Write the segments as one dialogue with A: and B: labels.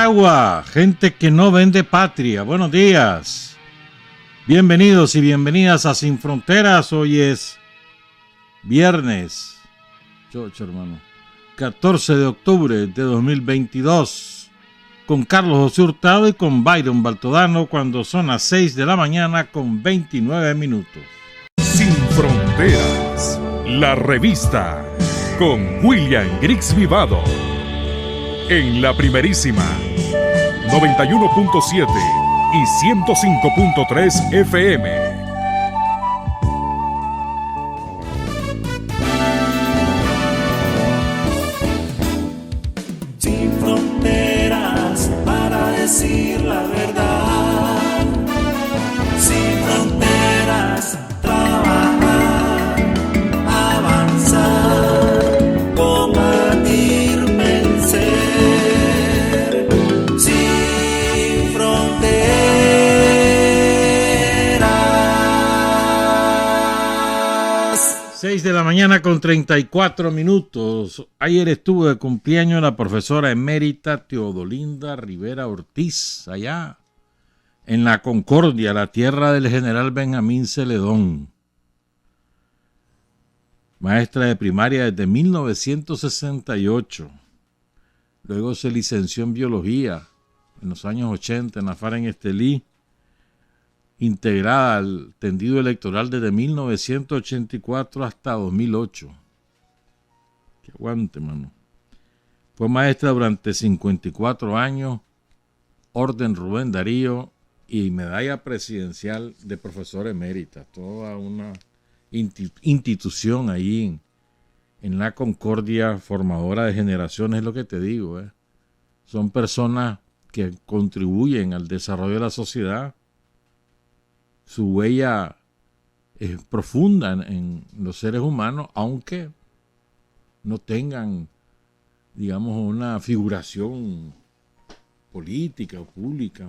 A: Nicaragua, gente que no vende patria. Buenos días. Bienvenidos y bienvenidas a Sin Fronteras. Hoy es viernes, hermano, 14 de octubre de 2022. Con Carlos José Hurtado y con Byron Baltodano cuando son las 6 de la mañana con 29 minutos.
B: Sin Fronteras, la revista con William Griggs Vivado. En la primerísima 91.7 y 105.3 FM.
C: Sin fronteras para decir la verdad. Sin fronteras, trabajar, avanzar, combatir, vencer. Sin fronteras.
A: 6 de la mañana con 34 minutos. Ayer estuvo de cumpleaños la profesora emérita Teodolinda Rivera Ortiz, allá en la Concordia, la tierra del general Benjamín Celedón. Maestra de primaria desde 1968. Luego se licenció en biología en los años 80 en la FARC en Estelí, integrada al tendido electoral desde 1984 hasta 2008. Que aguante, mano. Fue maestra durante 54 años, Orden Rubén Darío y medalla presidencial de profesora emérita. Toda una institución ahí en la Concordia, formadora de generaciones, es lo que te digo. Son personas que contribuyen al desarrollo de la sociedad. Su huella es profunda en los seres humanos, aunque no tengan, digamos, una figuración política o pública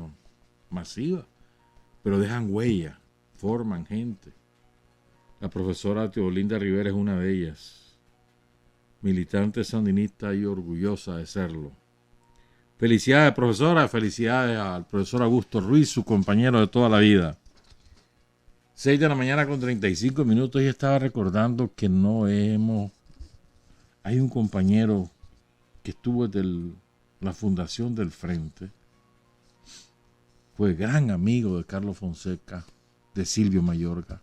A: masiva, pero dejan huella, forman gente. La profesora Teodolinda Rivera es una de ellas, militante sandinista y orgullosa de serlo. Felicidades, profesora, felicidades al profesor Augusto Ruiz, su compañero de toda la vida. 6 de la mañana con 35 minutos y estaba recordando que hay un compañero que estuvo desde la fundación del Frente, fue gran amigo de Carlos Fonseca, de Silvio Mayorga.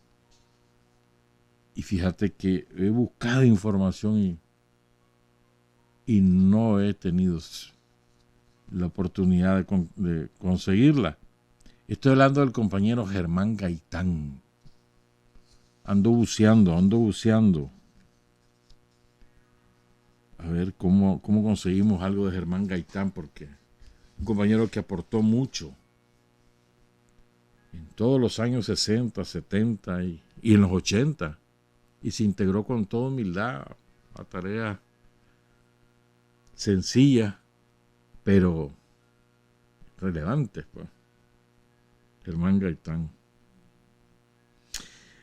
A: Y fíjate que he buscado información y no he tenido la oportunidad de conseguirla. Estoy hablando del compañero Germán Gaitán. Ando buceando. A ver cómo conseguimos algo de Germán Gaitán, porque un compañero que aportó mucho en todos los años 60, 70 y en los 80, y se integró con toda humildad a tareas sencillas, pero relevantes, pues. Germán Gaitán.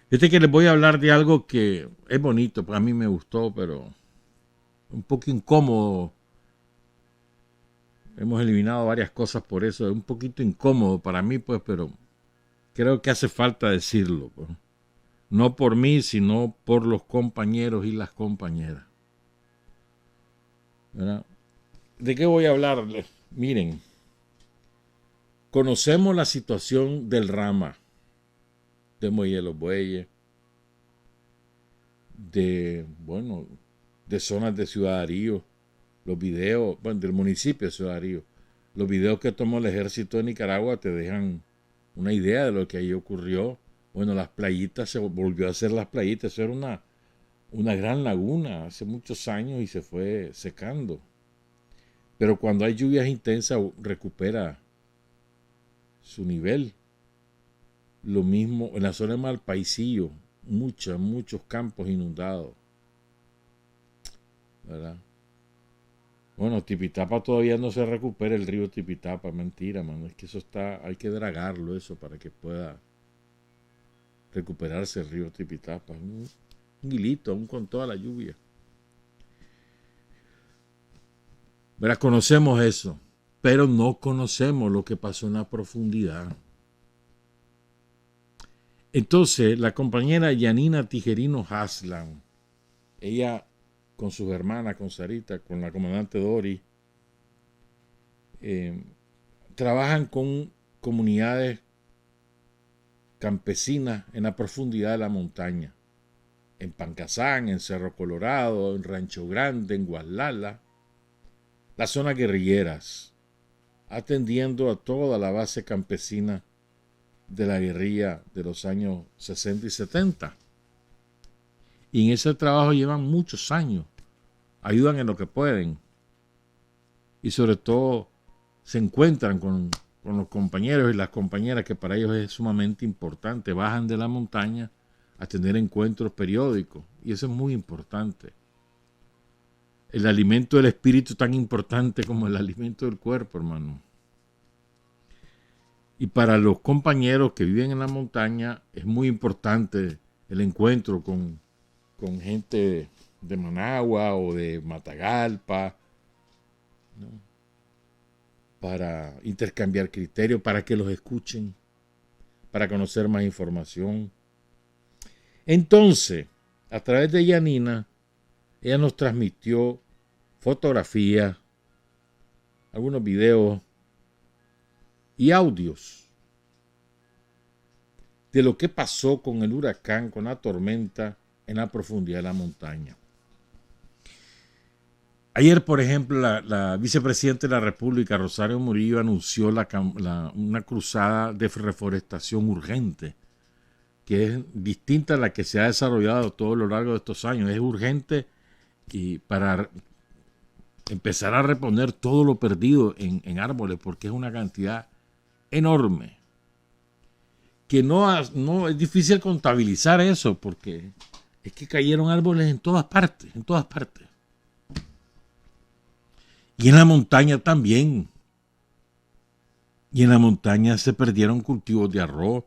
A: Que les voy a hablar de algo que es bonito, pues a mí me gustó, pero un poco incómodo. Hemos eliminado varias cosas por eso, es un poquito incómodo para mí, pues, pero creo que hace falta decirlo, pues. No por mí, sino por los compañeros y las compañeras. ¿Verdad? ¿De qué voy a hablarles? Miren, conocemos la situación del Rama, de Muelle de los Bueyes, de zonas de Ciudad Darío, los videos, del municipio de Ciudad Darío, los videos que tomó el ejército de Nicaragua te dejan una idea de lo que ahí ocurrió. Bueno, las playitas, se volvió a hacer las playitas, eso era una gran laguna hace muchos años y se fue secando. Pero cuando hay lluvias intensas recupera su nivel. Lo mismo en la zona de Malpaisillo, muchos campos inundados, ¿verdad? Bueno, Tipitapa todavía no se recupera, el río Tipitapa, mentira, mano, es que eso hay que dragarlo eso para que pueda recuperarse el río Tipitapa, un hilito aún con toda la lluvia. ¿Verdad? Conocemos eso, pero no conocemos lo que pasó en la profundidad. Entonces, la compañera Yanina Tijerino Haslam, ella con sus hermanas, con Sarita, con la comandante Dori, trabajan con comunidades campesinas en la profundidad de la montaña, en Pancasán, en Cerro Colorado, en Rancho Grande, en Guaslala, las zonas guerrilleras, atendiendo a toda la base campesina de la guerrilla de los años 60 y 70. Y en ese trabajo llevan muchos años, ayudan en lo que pueden y sobre todo se encuentran con los compañeros y las compañeras, que para ellos es sumamente importante. Bajan de la montaña a tener encuentros periódicos y eso es muy importante. El alimento del espíritu es tan importante como el alimento del cuerpo, hermano. Y para los compañeros que viven en la montaña es muy importante el encuentro con gente de Managua o de Matagalpa, ¿no? Para intercambiar criterios, para que los escuchen, para conocer más información. Entonces, a través de Yanina, ella nos transmitió fotografías, algunos videos y audios de lo que pasó con el huracán, con la tormenta en la profundidad de la montaña. Ayer, por ejemplo, la vicepresidenta de la República, Rosario Murillo, anunció una cruzada de reforestación urgente, que es distinta a la que se ha desarrollado todo lo largo de estos años. Es urgente y para empezar a reponer todo lo perdido en árboles, porque es una cantidad enorme. Que no es difícil contabilizar eso, porque es que cayeron árboles en todas partes, en todas partes. Y en la montaña también. Y en la montaña se perdieron cultivos de arroz,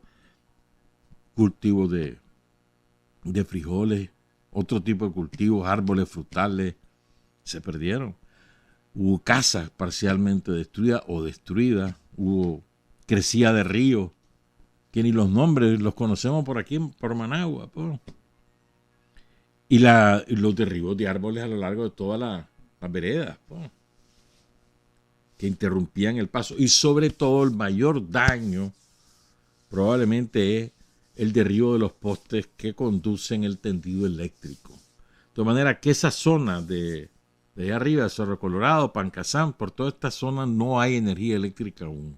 A: cultivos de frijoles, otro tipo de cultivos, árboles frutales, se perdieron. Hubo casas parcialmente destruidas o destruidas, hubo crecida de ríos, que ni los nombres los conocemos por aquí, por Managua. Pues. Y los derribos de árboles a lo largo de todas las veredas, pues, que interrumpían el paso. Y sobre todo el mayor daño probablemente es el derribo de los postes que conducen el tendido eléctrico. De manera que esa zona de allá arriba, Cerro Colorado, Pancasán, por toda esta zona no hay energía eléctrica aún.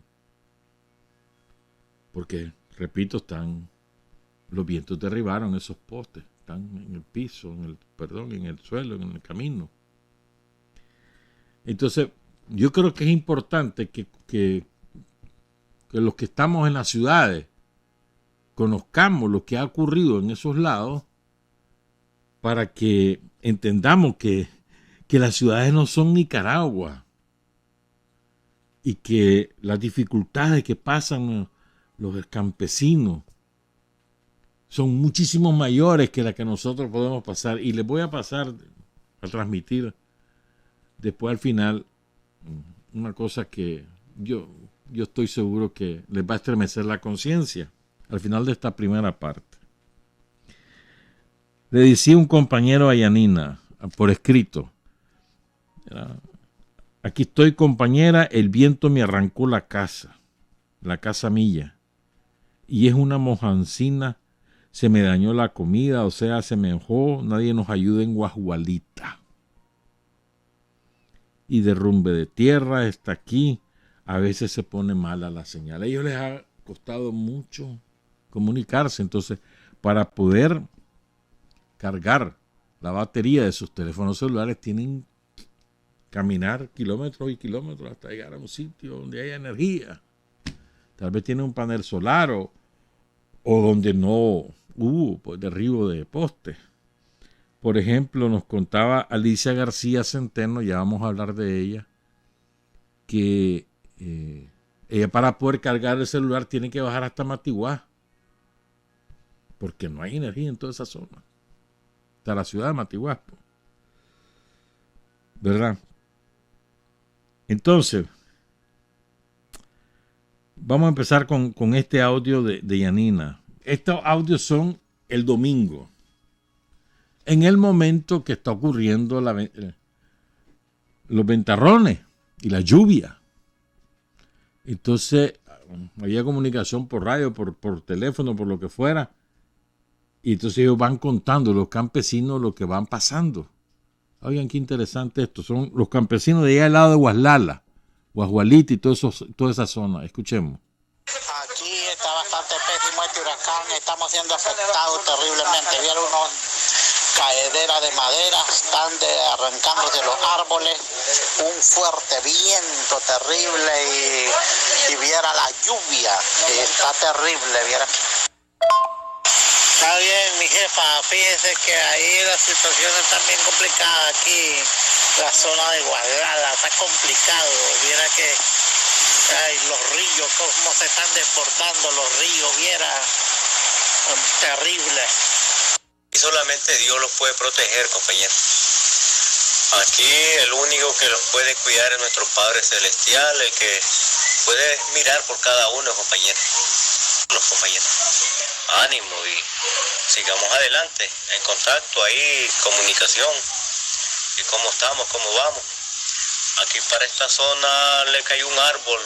A: Porque, repito, los vientos derribaron esos postes, están en el piso, en el suelo, en el camino. Entonces, yo creo que es importante que los que estamos en las ciudades conozcamos lo que ha ocurrido en esos lados para que entendamos que las ciudades no son Nicaragua y que las dificultades que pasan los campesinos son muchísimo mayores que las que nosotros podemos pasar. Y les voy a pasar a transmitir después al final una cosa que yo estoy seguro que les va a estremecer la conciencia al final de esta primera parte. Le decía un compañero a Yanina por escrito: aquí estoy, compañera, el viento me arrancó la casa mía, y es una mojancina, se me dañó la comida, o sea, se me mojó, nadie nos ayuda en Guajualita. Y derrumbe de tierra está aquí, a veces se pone mala la señal. A ellos les ha costado mucho comunicarse, entonces para poder cargar la batería de sus teléfonos celulares tienen que caminar kilómetros y kilómetros hasta llegar a un sitio donde haya energía. Tal vez tienen un panel solar o donde no hubo pues, derribo de postes. Por ejemplo, nos contaba Alicia García Centeno, ya vamos a hablar de ella, que ella para poder cargar el celular tiene que bajar hasta Matiguá, porque no hay energía en toda esa zona, hasta la ciudad de Matiguá, ¿verdad? Entonces, Vamos a empezar con este audio de Yanina. Estos audios son el domingo, en el momento que está ocurriendo los ventarrones y la lluvia. Entonces, había comunicación por radio, por teléfono, por lo que fuera. Y entonces ellos van contando, los campesinos, lo que van pasando. Oigan, qué interesante esto. Son los campesinos de allá al lado de Guaslala, Guasgualita y toda esa zona. Escuchemos.
D: Aquí está bastante pésimo este huracán, estamos siendo afectados terriblemente. Vieron unos caederas de madera, están arrancándose los árboles, un fuerte viento terrible y viera la lluvia, que está terrible, viera. Está bien, mi jefa, fíjese que ahí la situación está bien complicada aquí, la zona de Guadalajara, está complicado, viera que los ríos, cómo se están desbordando los ríos, viera, terrible.
E: Y solamente Dios los puede proteger, compañero. Aquí el único que los puede cuidar es nuestro Padre Celestial, el que puede mirar por cada uno, compañero. Los compañeros. Ánimo y sigamos adelante, en contacto ahí, comunicación. Y cómo estamos, cómo vamos. Aquí para esta zona le cayó un árbol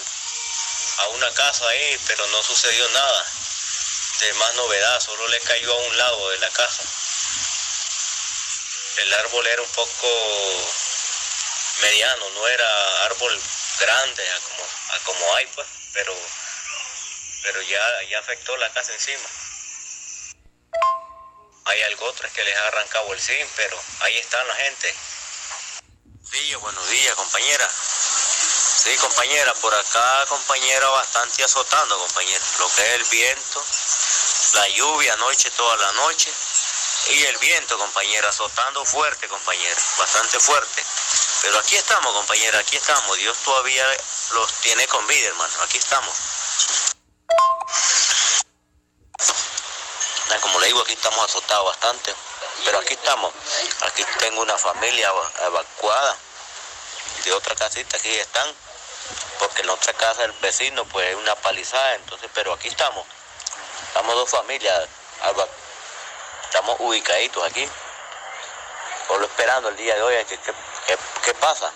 E: a una casa ahí, pero no sucedió nada de más novedad, solo le cayó a un lado de la casa. El árbol era un poco mediano, no era árbol grande a como hay, pues, pero ya afectó la casa encima. Hay algo otras que les ha arrancado el zinc, pero ahí están la gente. Buenos días, compañera. Sí, compañera, por acá, compañera, bastante azotando, compañera. Lo que es el viento, la lluvia anoche, toda la noche. Y el viento, compañera, azotando fuerte, compañera. Bastante fuerte. Pero aquí estamos, compañera, aquí estamos. Dios todavía los tiene con vida, hermano. Aquí estamos. Como le digo, aquí estamos azotados bastante. Pero aquí estamos. Aquí tengo una familia evacuada de otra casita, aquí están, porque en la otra casa del vecino pues hay una palizada, entonces, pero aquí estamos dos familias, estamos ubicaditos aquí, solo esperando el día de hoy, ¿qué pasa?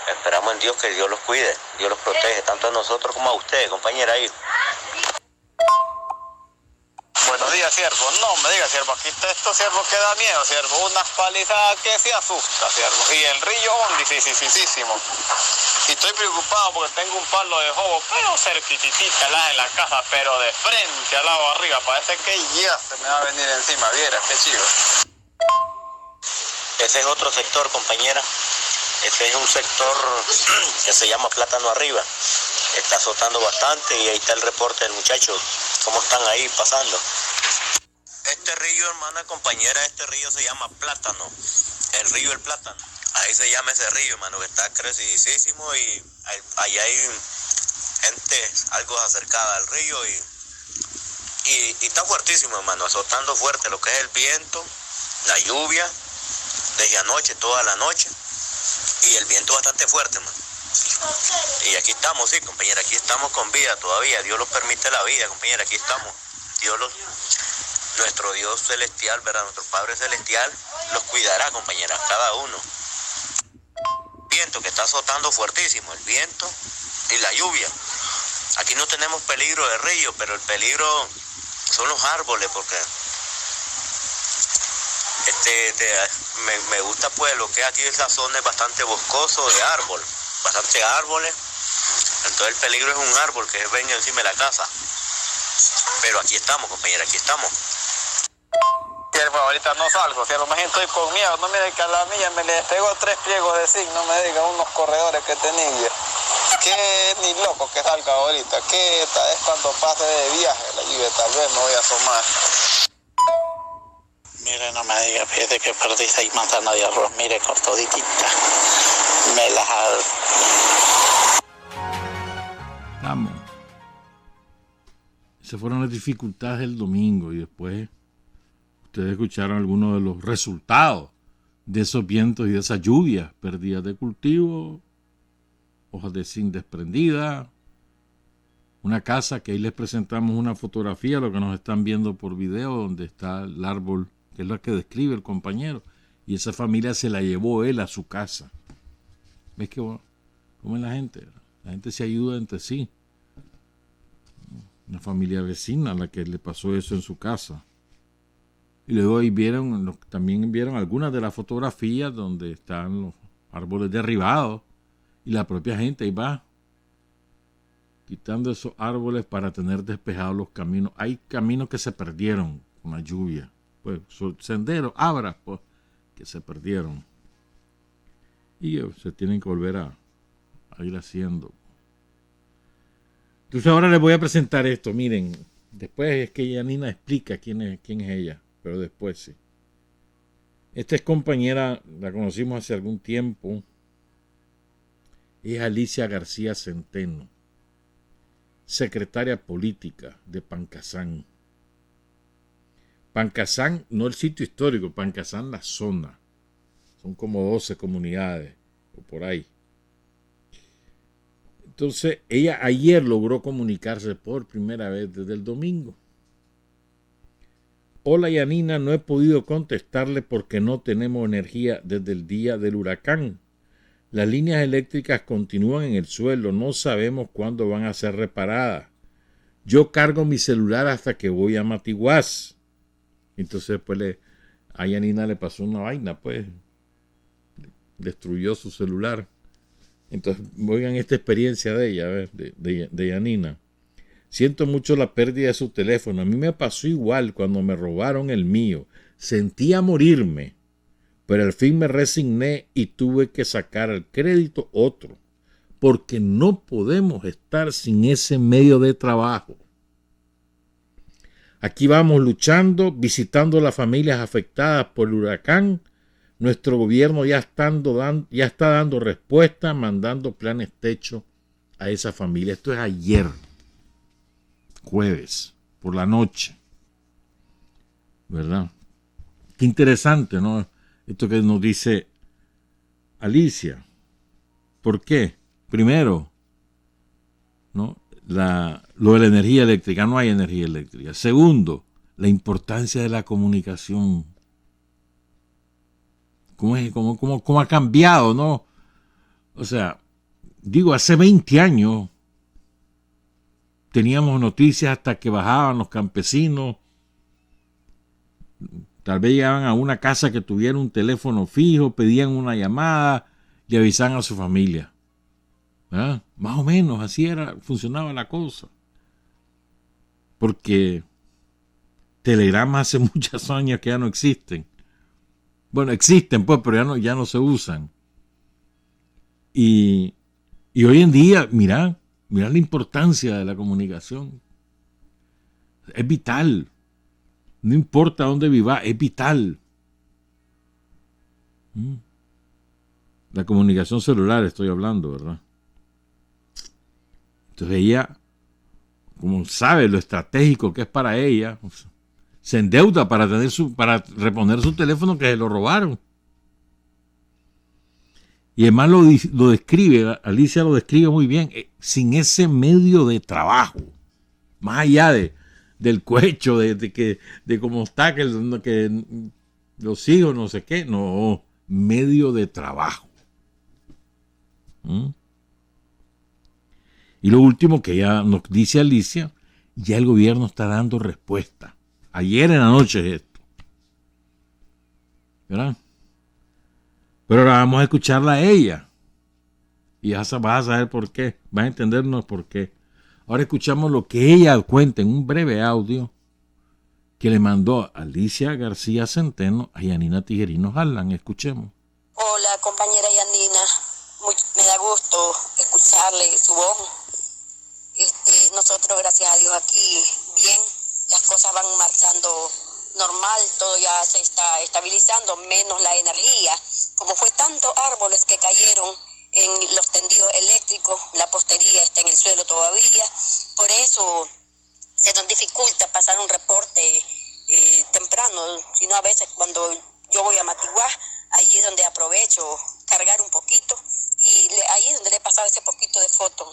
E: Esperamos en Dios, que Dios los cuide, Dios los protege, tanto a nosotros como a ustedes, compañera ahí.
D: Buenos días, siervo. No me diga, siervo, aquí está esto, siervo, que da miedo, siervo. Unas palizadas que se asusta, siervo. Y el río hondisísimo. Y estoy preocupado porque tengo un palo de jobo, pero cerquitita en la casa, pero de frente al lado arriba. Parece que ya se me va a venir encima, viera, qué chido.
E: Ese es otro sector, compañera. Ese es un sector que se llama Plátano Arriba. Está azotando bastante y ahí está el reporte del muchacho. ¿Cómo están ahí pasando? Este río, hermana compañera, este río se llama Plátano. El río El Plátano. Ahí se llama ese río, hermano, que está crecidísimo y allá hay gente algo acercada al río y está fuertísimo, hermano, azotando fuerte lo que es el viento, la lluvia, desde anoche, toda la noche, y el viento bastante fuerte, hermano. Y aquí estamos, sí, compañera, aquí estamos con vida todavía, Dios nos permite la vida, compañera, aquí estamos. Nuestro Dios celestial, ¿verdad? Nuestro Padre celestial los cuidará, compañera, cada uno. Viento que está azotando fuertísimo, el viento y la lluvia. Aquí no tenemos peligro de río, pero el peligro son los árboles, porque me gusta pues lo que aquí esa zona es bastante boscoso de árbol, bastante árboles. Entonces el peligro es un árbol que venga encima de la casa. Pero aquí estamos, compañera, aquí estamos.
D: Siervo, ahorita no salgo, siervo, más bien estoy con miedo. No me diga que a la mía me le despegó 3 pliegos de zinc, no me diga unos corredores que tenía. Que ni loco que salga ahorita, que tal vez cuando pase de viaje la lluvia, tal vez me voy a asomar. Mire, no me diga, fíjate que perdí 6 manzanas de arroz, mire, cortaditita. Me las
A: Vamos. Esas fueron las dificultades del domingo y después ustedes escucharon algunos de los resultados de esos vientos y de esas lluvias, pérdidas de cultivo, hojas de zinc desprendidas, una casa que ahí les presentamos una fotografía, lo que nos están viendo por video, donde está el árbol, que es lo que describe el compañero, y esa familia se la llevó él a su casa. ¿Ves cómo es la gente? La gente se ayuda entre sí. Una familia vecina a la que le pasó eso en su casa. Y luego ahí también vieron algunas de las fotografías donde están los árboles derribados y la propia gente ahí va quitando esos árboles para tener despejados los caminos. Hay caminos que se perdieron con la lluvia, pues senderos, abras, pues, que se perdieron y se tienen que volver a ir haciendo. Entonces ahora les voy a presentar esto. Miren, después es que Yanina explica quién es ella, pero después sí. Esta es compañera, la conocimos hace algún tiempo. Es Alicia García Centeno, secretaria política de Pancasán. Pancasán, no el sitio histórico, Pancasán la zona. Son como 12 comunidades, o por ahí. Entonces, ella ayer logró comunicarse por primera vez desde el domingo. Hola Yanina, no he podido contestarle porque no tenemos energía desde el día del huracán. Las líneas eléctricas continúan en el suelo, no sabemos cuándo van a ser reparadas. Yo cargo mi celular hasta que voy a Matiguás. Entonces pues a Yanina le pasó una vaina, pues destruyó su celular. Entonces oigan esta experiencia de ella, a ver, de Yanina. Siento mucho la pérdida de su teléfono. A mí me pasó igual cuando me robaron el mío. Sentía morirme. Pero al fin me resigné y tuve que sacar al crédito otro, porque no podemos estar sin ese medio de trabajo. Aquí vamos luchando, visitando las familias afectadas por el huracán. Nuestro gobierno ya está dando respuesta, mandando planes techo a esa familia. Esto es ayer, jueves, por la noche. ¿Verdad? Qué interesante, ¿no? Esto que nos dice Alicia. ¿Por qué? Primero, ¿no? Lo de la energía eléctrica. No hay energía eléctrica. Segundo, la importancia de la comunicación. ¿Cómo ha cambiado, no? O sea, digo, hace 20 años teníamos noticias hasta que bajaban los campesinos. Tal vez llegaban a una casa que tuviera un teléfono fijo, pedían una llamada y avisaban a su familia. ¿Ah? Más o menos así funcionaba la cosa. Porque telegramas hace muchos años que ya no existen. Bueno, existen pues, pero ya no se usan. Y hoy en día, mirá la importancia de la comunicación. Es vital. No importa dónde viva, es vital. La comunicación celular estoy hablando, ¿verdad? Entonces ella, como sabe lo estratégico que es para ella, se endeuda para reponer su teléfono que se lo robaron. Y además lo describe, Alicia lo describe muy bien, sin ese medio de trabajo, más allá del cuecho, de cómo está, que los hijos, no sé qué, no, medio de trabajo. Y lo último que ya nos dice Alicia, ya el gobierno está dando respuesta. Ayer en la noche es esto. ¿Verdad? Pero ahora vamos a escucharla a ella. Y vas a saber por qué. Vas a entendernos por qué. Ahora escuchamos lo que ella cuenta en un breve audio que le mandó Alicia García Centeno a Yanina Tiguerino Harlan. Escuchemos.
F: Hola, compañera Yanina. Me da gusto escucharle su voz. Nosotros, gracias a Dios, aquí bien. Las cosas van marchando normal, todo ya se está estabilizando, menos la energía. Como fue tantos árboles que cayeron en los tendidos eléctricos, la postería está en el suelo todavía, por eso se nos dificulta pasar un reporte temprano, sino a veces cuando yo voy a Matiguá, ahí es donde aprovecho cargar un poquito y ahí es donde le he pasado ese poquito de fotos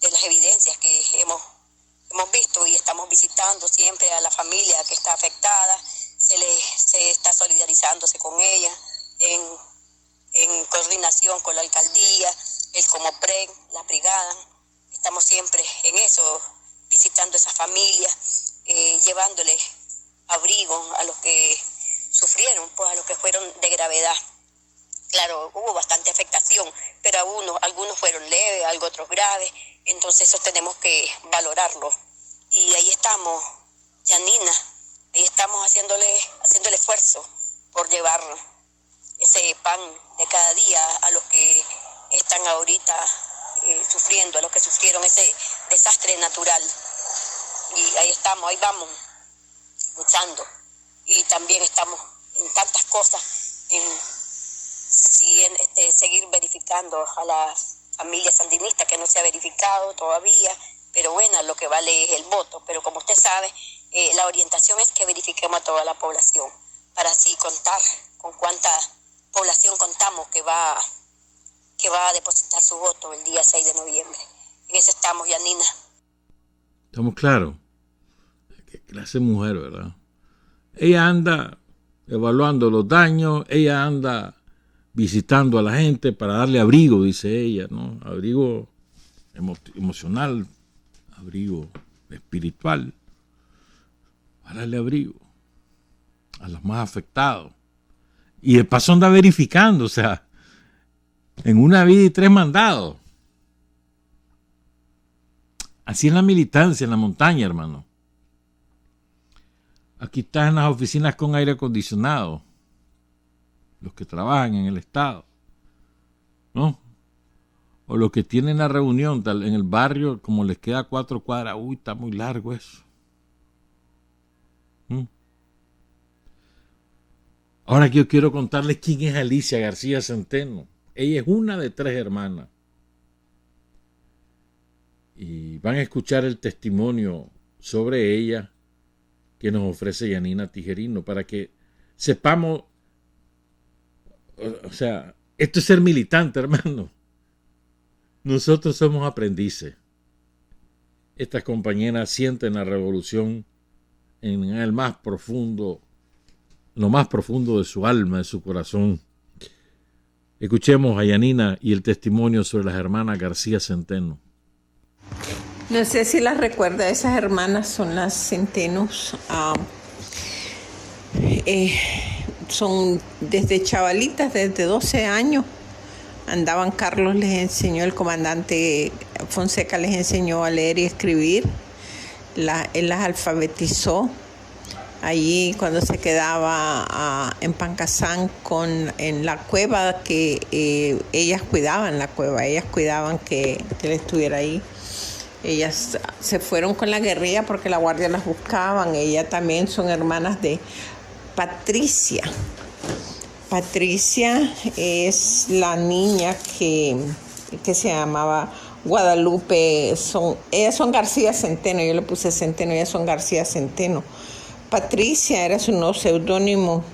F: de las evidencias que hemos hemos visto y estamos visitando siempre a la familia que está afectada, se está solidarizándose con ella en coordinación con la alcaldía, el Comopren, la brigada. Estamos siempre en eso, visitando a esas familias, llevándoles abrigo a los que sufrieron, pues a los que fueron de gravedad. Claro, hubo bastante afectación, pero algunos fueron leves, algo otros graves, entonces eso tenemos que valorarlo. Y ahí estamos, Yanina, ahí estamos haciendo el esfuerzo por llevar ese pan de cada día a los que están ahorita sufriendo, a los que sufrieron ese desastre natural. Y ahí estamos, ahí vamos, luchando. Y también estamos en tantas cosas, seguir verificando a las familias sandinistas, que no se ha verificado todavía, pero bueno, lo que vale es el voto. Pero como usted sabe, la orientación es que verifiquemos a toda la población, para así contar con cuánta población contamos que va a depositar su voto el día 6 de noviembre. En eso estamos, Yanina.
A: Estamos claros. Qué clase de mujer, ¿verdad? Ella anda evaluando los daños, ella anda visitando a la gente para darle abrigo, dice ella, ¿no? Abrigo emocional, abrigo espiritual, para darle abrigo a los más afectados. Y de paso anda verificando, o sea, en una vida y 3 mandados. Así es la militancia en la montaña, hermano. Aquí estás en las oficinas con aire acondicionado, los que trabajan en el Estado, ¿no? O los que tienen la reunión en el barrio, como les queda 4 cuadras, uy, está muy largo eso. Ahora yo quiero contarles quién es Alicia García Centeno. Ella es una de 3 hermanas. Y van a escuchar el testimonio sobre ella que nos ofrece Yanina Tijerino, para que sepamos, o sea, esto es ser militante, hermano. Nosotros somos aprendices. Estas compañeras sienten la revolución en el más profundo, lo más profundo de su alma, de su corazón. Escuchemos a Yanina y el testimonio sobre las hermanas García Centeno.
G: No sé si las recuerda, esas hermanas son las Centenos. Son desde chavalitas, desde 12 años. Andaban, Carlos les enseñó, el comandante Fonseca les enseñó a leer y escribir. Él las alfabetizó. Allí cuando se quedaba en Pancasán en la cueva, que ellas cuidaban la cueva, ellas cuidaban que él estuviera ahí. Ellas se fueron con la guerrilla porque la guardia las buscaban. Ellas también son hermanas de Patricia. Patricia es la niña que se llamaba Guadalupe. Ellas son García Centeno, yo le puse Centeno, ellas son García Centeno. Patricia era su seudónimo,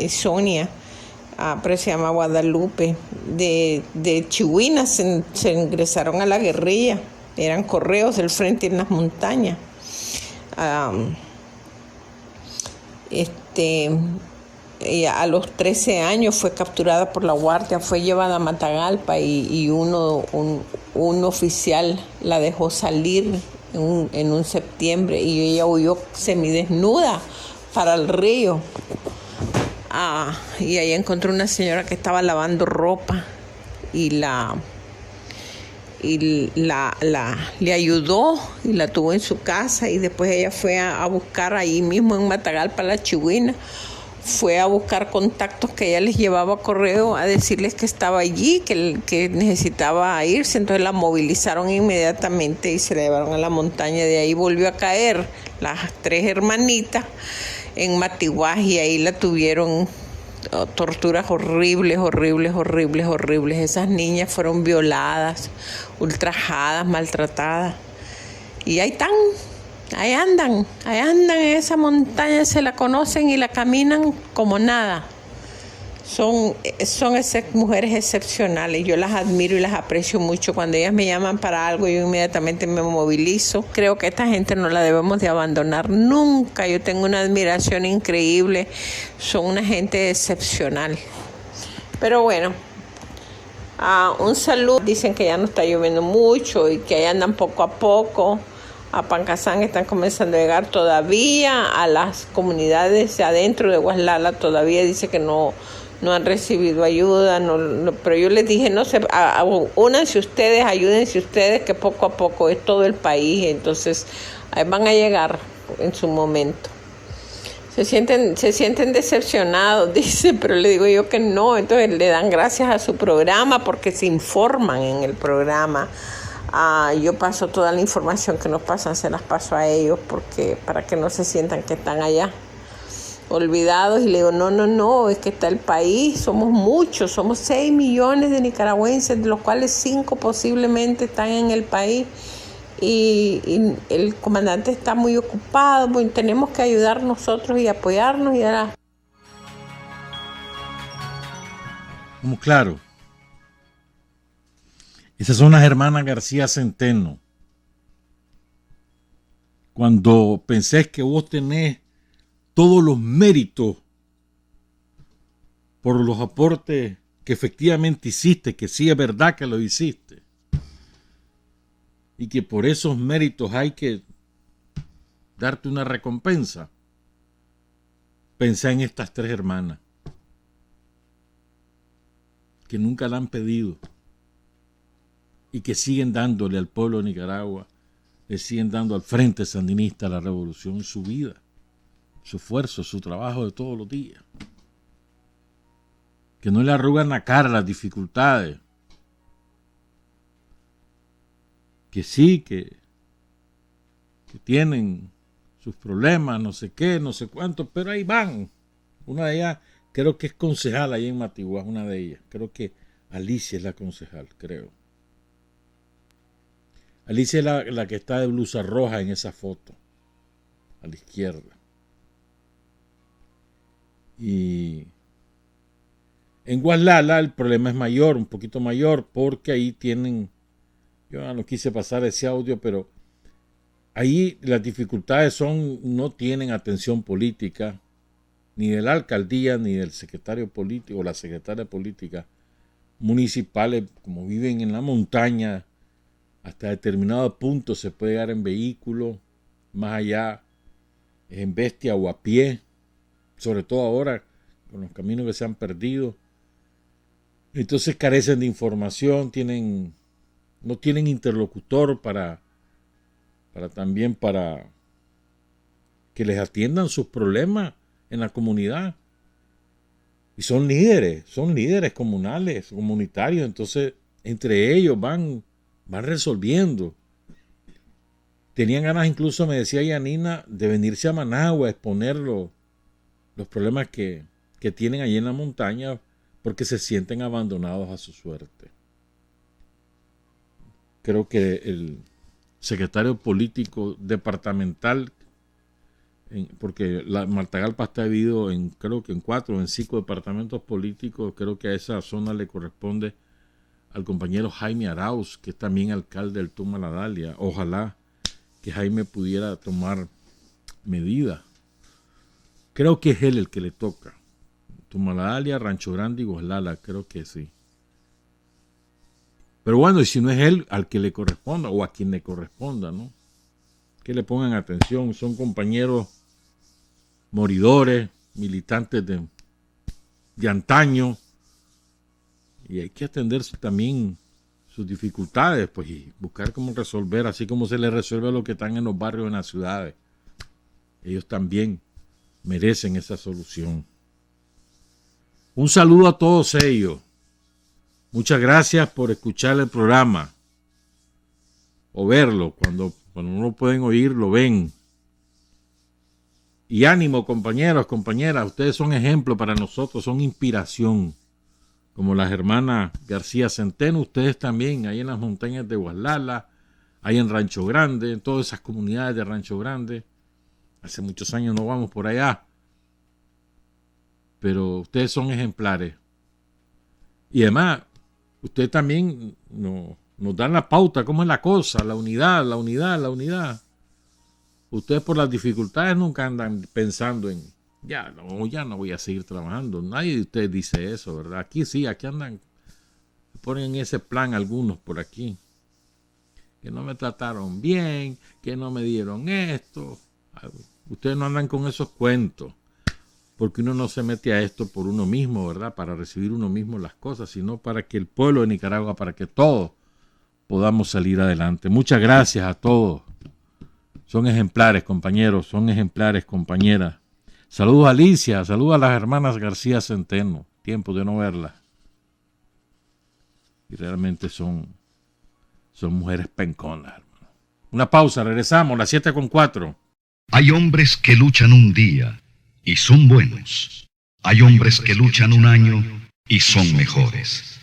G: Sonia, pero se llama Guadalupe. De Chihuina se ingresaron a la guerrilla. Eran correos del frente en las montañas. Ella a los 13 años fue capturada por la guardia, fue llevada a Matagalpa y un oficial la dejó salir en un septiembre y ella huyó semidesnuda para el río. Y ahí encontró una señora que estaba lavando ropa y le ayudó y la tuvo en su casa, y después ella fue a buscar ahí mismo en Matagalpa, la Chihuina, fue a buscar contactos que ella les llevaba correo a decirles que estaba allí, que necesitaba irse. Entonces la movilizaron inmediatamente y se la llevaron a la montaña. De ahí volvió a caer las 3 hermanitas en Matiguaj y ahí la tuvieron torturas horribles. Esas niñas fueron violadas, ultrajadas, maltratadas. Y ahí están, ahí andan en esa montaña, se la conocen y la caminan como nada. Son mujeres excepcionales. Yo las admiro y las aprecio mucho. Cuando ellas me llaman para algo, yo inmediatamente me movilizo. Creo que esta gente no la debemos de abandonar nunca. Yo tengo una admiración increíble. Son una gente excepcional. Pero bueno, un saludo. Dicen que ya no está lloviendo mucho y que ahí andan poco a poco. A Pancasán están comenzando a llegar todavía. A las comunidades adentro de Guaslala todavía dice que no han recibido ayuda. Pero yo les dije, no sé, únanse ustedes, ayúdense ustedes, que poco a poco es todo el país. Entonces van a llegar en su momento. Se sienten decepcionados, dice, pero le digo yo que no. Entonces le dan gracias a su programa porque se informan en el programa. Yo paso toda la información que nos pasan, se las paso a ellos para que no se sientan que están allá olvidados. Y le digo, no, es que está el país, somos muchos, somos 6 millones de nicaragüenses, de los cuales 5 posiblemente están en el país. Y el comandante está muy ocupado, tenemos que ayudar nosotros y apoyarnos.
A: Como claro, esas son las hermanas García Centeno. Cuando pensés que vos tenés todos los méritos por los aportes que efectivamente hiciste, que sí es verdad que lo hiciste, y que por esos méritos hay que darte una recompensa, pensá en estas 3 hermanas que nunca la han pedido y que siguen dándole al pueblo de Nicaragua, le siguen dando al Frente Sandinista, a la revolución, su vida, su esfuerzo, su trabajo de todos los días. Que no le arrugan la cara las dificultades. Que sí, que tienen sus problemas, no sé qué, no sé cuánto, pero ahí van. Una de ellas, creo que es concejal ahí en Matiguá, una de ellas. Creo que Alicia es la concejal, creo. Alicia es la que está de blusa roja en esa foto, a la izquierda. Y en Guaslala el problema es mayor, un poquito mayor, porque ahí tienen, yo no quise pasar ese audio, pero ahí las dificultades no tienen atención política, ni de la alcaldía, ni del secretario político o la secretaria política municipales, como viven en la montaña. Hasta determinado punto se puede llegar en vehículo, más allá en bestia o a pie, sobre todo ahora con los caminos que se han perdido. Entonces carecen de información, no tienen interlocutor para que les atiendan sus problemas en la comunidad. Y son líderes comunales, comunitarios, entonces entre ellos van resolviendo. Tenían ganas, incluso me decía Yanina, de venirse a Managua a exponer los problemas que tienen allí en la montaña, porque se sienten abandonados a su suerte. Creo que el secretario político departamental, porque la Matagalpa está dividido creo que en 4 o en 5 departamentos políticos, creo que a esa zona le corresponde al compañero Jaime Arauz, que es también alcalde del Tumaladalia. Ojalá que Jaime pudiera tomar medidas. Creo que es él el que le toca. Tumaladalia, Rancho Grande y Guaslala, creo que sí. Pero bueno, y si no es él, al que le corresponda o a quien le corresponda, ¿no? Que le pongan atención. Son compañeros moridores, militantes de antaño, y hay que atender también sus dificultades, pues, y buscar cómo resolver, así como se les resuelve a los que están en los barrios, en las ciudades. Ellos también merecen esa solución. Un saludo a todos ellos. Muchas gracias por escuchar el programa o verlo. Cuando no lo pueden oír, lo ven. Y ánimo, compañeros, compañeras. Ustedes son ejemplo para nosotros, son inspiración. Como las hermanas García Centeno, ustedes también, ahí en las montañas de Guaslala, ahí en Rancho Grande, en todas esas comunidades de Rancho Grande. Hace muchos años no vamos por allá. pero ustedes son ejemplares. Y además, ustedes también nos dan la pauta, cómo es la cosa, la unidad. Ustedes por las dificultades nunca andan pensando en, ya no voy a seguir trabajando. Nadie de ustedes dice eso, ¿verdad? Aquí sí, aquí andan, ponen en ese plan algunos por aquí. Que no me trataron bien, que no me dieron esto. Ustedes no andan con esos cuentos. Porque uno no se mete a esto por uno mismo, ¿verdad? Para recibir uno mismo las cosas, sino para que el pueblo de Nicaragua, para que todos podamos salir adelante. Muchas gracias a todos. Son ejemplares, compañeros, son ejemplares, compañeras. Saludos a Alicia, saludos a las hermanas García Centeno. Tiempo de no verlas. Y realmente son mujeres penconas, hermano. Una pausa, regresamos, las 7:04.
H: Hay hombres que luchan un día y son buenos. Hay hombres que luchan un año y son mejores.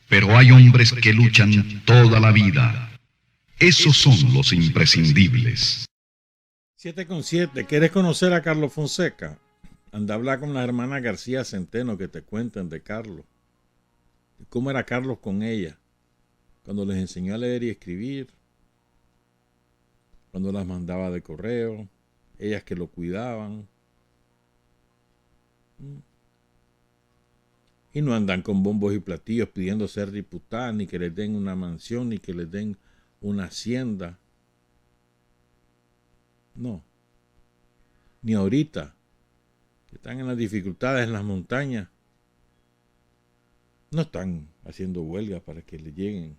H: Pero hay hombres que luchan toda la vida. Esos son los imprescindibles.
A: 7:07. ¿Quieres conocer a Carlos Fonseca? Anda a hablar con la hermana García Centeno que te cuentan de Carlos. ¿Cómo era Carlos con ella? Cuando les enseñó a leer y escribir. Cuando las mandaba de correo. Ellas que lo cuidaban. Y no andan con bombos y platillos pidiendo ser diputadas, ni que les den una mansión, ni que les den una hacienda. No. Ni ahorita, que están en las dificultades en las montañas, no están haciendo huelga para que les lleguen.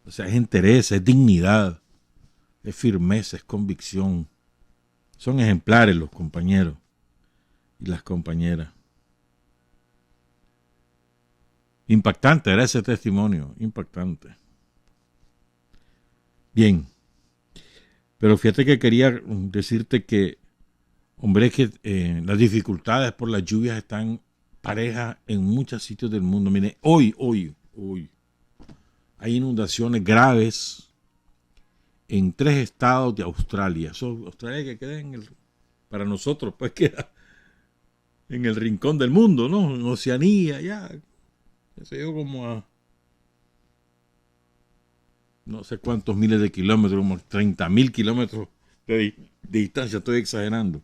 A: O sea, es interés, es dignidad, es firmeza, es convicción. Son ejemplares los compañeros y las compañeras. Impactante era ese testimonio, impactante. Bien, pero fíjate que quería decirte que, hombre, que las dificultades por las lluvias están parejas en muchos sitios del mundo. Mire, hoy hay inundaciones graves en 3 estados de Australia. Australia que queda para nosotros, pues queda en el rincón del mundo, ¿no? En Oceanía, ya sé yo, como a no sé cuántos miles de kilómetros, como 30,000 kilómetros de distancia, estoy exagerando.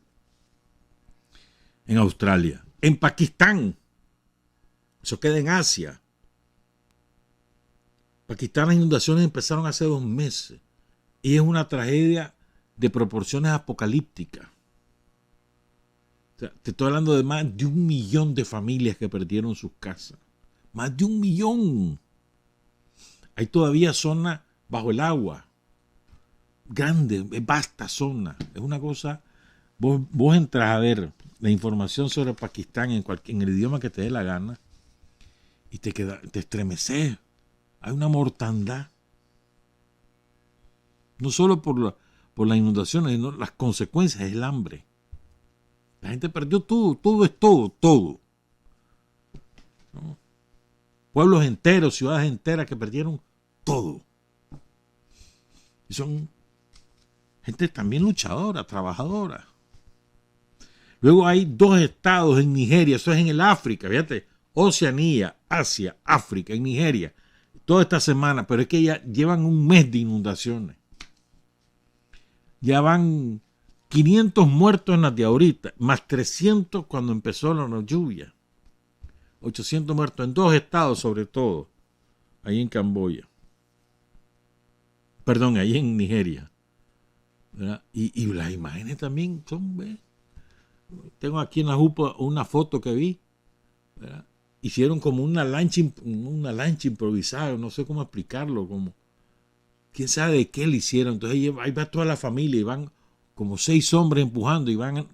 A: En Australia. En Pakistán. Eso queda en Asia. Pakistán, las inundaciones empezaron hace 2 meses. Y es una tragedia de proporciones apocalípticas. O sea, te estoy hablando de más de 1 millón de familias que perdieron sus casas. Más de 1 millón. Hay todavía zonas bajo el agua. Grande, vasta zona. Es una cosa. Vos entras a ver la información sobre Pakistán en el idioma que te dé la gana y te estremeces. Hay una mortandad. No solo por las inundaciones, sino las consecuencias, el hambre. La gente perdió todo es todo. ¿No? Pueblos enteros, ciudades enteras que perdieron todo. Y son gente también luchadora, trabajadora. Luego hay 2 estados en Nigeria, eso es en el África, fíjate, Oceanía, Asia, África, en Nigeria, toda esta semana, pero es que ya llevan 1 mes de inundaciones. Ya van 500 muertos en las de ahorita, más 300 cuando empezó la lluvia. 800 muertos en 2 estados sobre todo, ahí en Camboya. Perdón, ahí en Nigeria. ¿Verdad? Y las imágenes también son, ¿ves? Tengo aquí en la jupa una foto que vi, ¿verdad? Hicieron como una lancha improvisada, no sé cómo explicarlo, como quién sabe de qué le hicieron. Entonces ahí va toda la familia y van como 6 hombres empujando y van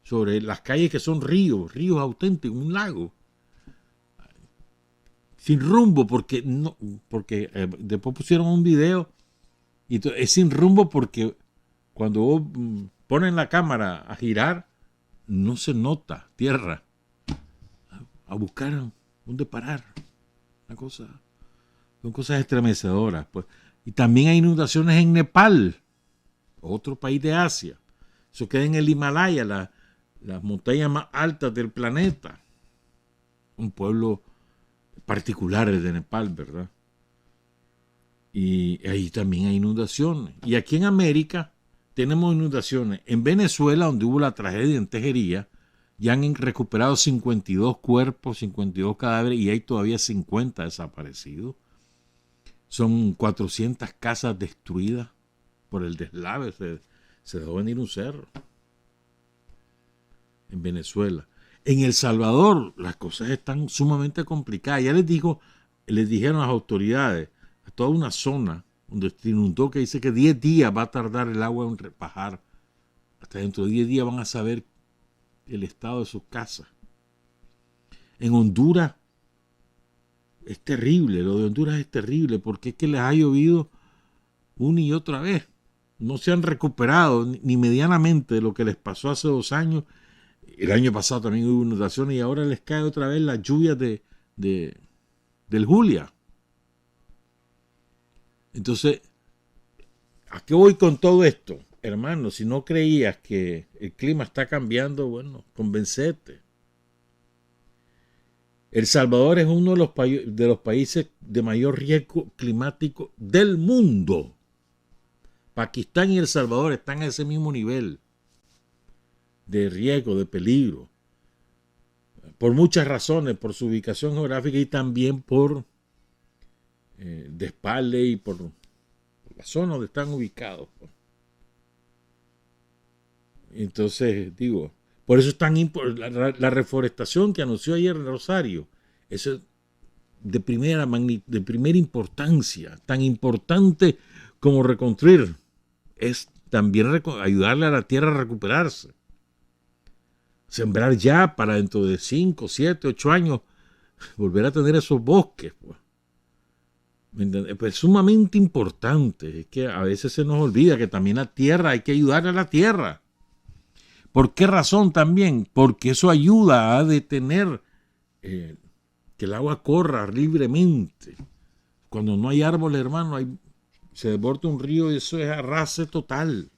A: sobre las calles que son ríos auténticos, un lago. Sin rumbo, porque después pusieron un video y es sin rumbo porque cuando vos ponen la cámara a girar, no se nota tierra. A buscar dónde parar. Son cosas estremecedoras. Pues. Y también hay inundaciones en Nepal, otro país de Asia. Eso queda en el Himalaya, las montañas más altas del planeta. Un pueblo particular el de Nepal, ¿verdad? Y ahí también hay inundaciones. Y aquí en América tenemos inundaciones. En Venezuela, donde hubo la tragedia en Tejería, ya han recuperado 52 cuerpos, 52 cadáveres y hay todavía 50 desaparecidos. Son 400 casas destruidas por el deslave. Se dejó venir un cerro. En Venezuela. En El Salvador las cosas están sumamente complicadas. Ya les dijeron las autoridades, a toda una zona donde se inundó, que dice que 10 días va a tardar el agua en bajar. Hasta dentro de 10 días van a saber el estado de sus casas. En Honduras es terrible, lo de Honduras es terrible, porque es que les ha llovido una y otra vez. No se han recuperado ni medianamente de lo que les pasó hace 2 años. El año pasado también hubo inundaciones y ahora les cae otra vez las lluvias del Julia. Entonces, ¿a qué voy con todo esto? Hermano, si no creías que el clima está cambiando, bueno, convencete. El Salvador es uno de los países de mayor riesgo climático del mundo. Pakistán y El Salvador están a ese mismo nivel de riesgo, de peligro, por muchas razones, por su ubicación geográfica y también por despalde y por la zona donde están ubicados. Entonces, digo, por eso es tan importante la reforestación que anunció ayer en Rosario. Eso es de primera importancia, tan importante como reconstruir. Es también ayudarle a la tierra a recuperarse. Sembrar ya para dentro de 5, 7, 8 años volver a tener esos bosques. Pues. Pues es sumamente importante. Es que a veces se nos olvida que también la tierra, hay que ayudar a la tierra. ¿Por qué razón también? Porque eso ayuda a detener que el agua corra libremente. Cuando no hay árboles, hermano, se desborda un río y eso es arrase total.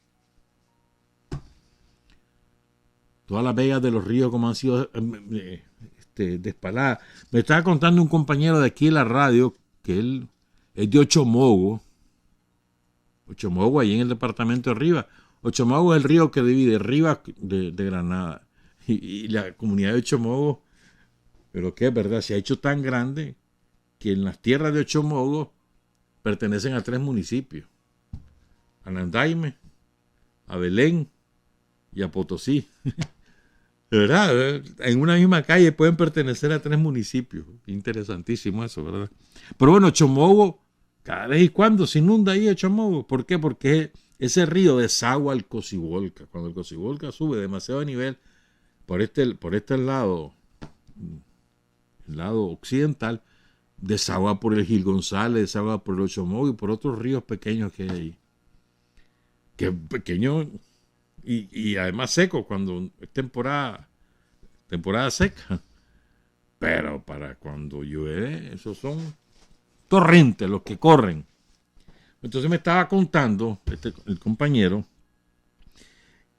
A: Todas las vegas de los ríos como han sido despaladas. Me estaba contando un compañero de aquí en la radio que él es de Ochomogo. Ochomogo, ahí en el departamento de Rivas. Ochomogo es el río que divide Rivas de Granada. Y la comunidad de Ochomogo, pero que es verdad, se ha hecho tan grande que en las tierras de Ochomogo pertenecen a 3 municipios. A Nandaime, a Belén y a Potosí. De verdad, en una misma calle pueden pertenecer a 3 municipios. Interesantísimo eso, ¿verdad? Pero bueno, Ochomogo, cada vez y cuando se inunda ahí Ochomogo. ¿Por qué? Porque ese río desagua al Cocibolca. Cuando el Cocibolca sube demasiado de nivel por este lado, el lado occidental, desagua por el Gil González, desagua por el Ochomogo y por otros ríos pequeños que hay ahí. Que pequeños y además seco cuando es temporada seca. Pero para cuando llueve, esos son torrentes los que corren. Entonces me estaba contando el compañero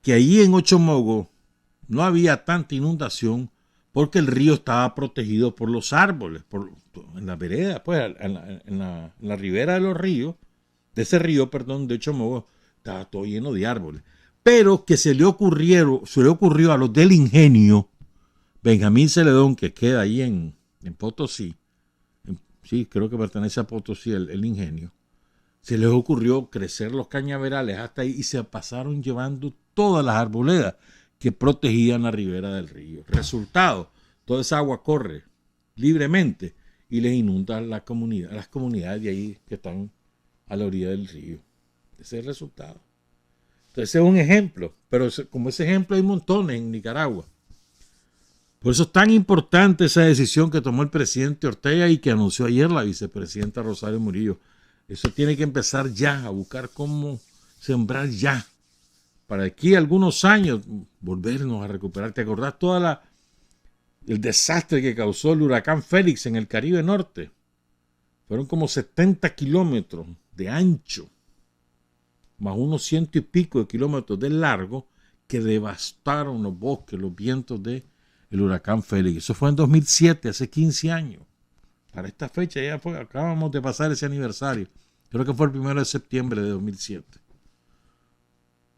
A: que ahí en Ochomogo no había tanta inundación porque el río estaba protegido por los árboles, en la vereda, pues en la ribera de los ríos, de ese río, perdón, de Ochomogo, estaba todo lleno de árboles. Pero que se le ocurrió a los del Ingenio, Benjamín Celedón, que queda ahí en Potosí, sí, creo que pertenece a Potosí el Ingenio, se les ocurrió crecer los cañaverales hasta ahí y se pasaron llevando todas las arboledas que protegían la ribera del río. Resultado, toda esa agua corre libremente y les inunda las comunidades de ahí que están a la orilla del río. Ese es el resultado. Entonces ese es un ejemplo, pero como ese ejemplo hay montones en Nicaragua. Por eso es tan importante esa decisión que tomó el presidente Ortega y que anunció ayer la vicepresidenta Rosario Murillo. Eso tiene que empezar ya, a buscar cómo sembrar ya. Para aquí algunos años volvernos a recuperar. ¿Te acordás todo el desastre que causó el huracán Félix en el Caribe Norte? Fueron como 70 kilómetros de ancho, más unos 100 y pico de kilómetros de largo, que devastaron los bosques, los vientos del huracán Félix. Eso fue en 2007, hace 15 años. Para esta fecha ya fue, acabamos de pasar ese aniversario. Creo que fue el 1 de septiembre de 2007.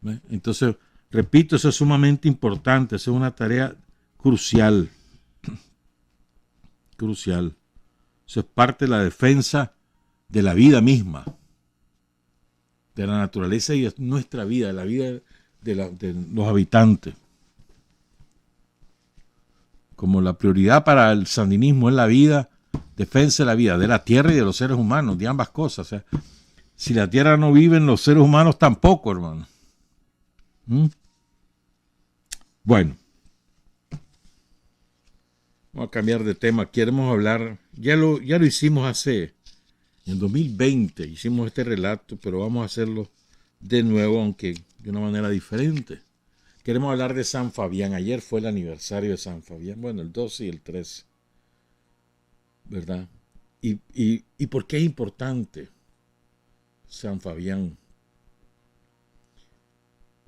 A: ¿Ve? Entonces, repito, eso es sumamente importante. Eso es una tarea crucial. Crucial. Eso es parte de la defensa de la vida misma, de la naturaleza y de nuestra vida, de la vida de los habitantes. Como la prioridad para el sandinismo es la vida, defensa de la vida, de la tierra y de los seres humanos, de ambas cosas. O sea, si la tierra no viven, los seres humanos tampoco, hermano. Bueno, vamos a cambiar de tema. Queremos hablar, ya lo hicimos en 2020, hicimos este relato, pero vamos a hacerlo de nuevo, aunque de una manera diferente. Queremos hablar de San Fabián. Ayer fue el aniversario de San Fabián, bueno, el 12 y el 13, ¿verdad? ¿Y por qué es importante San Fabián?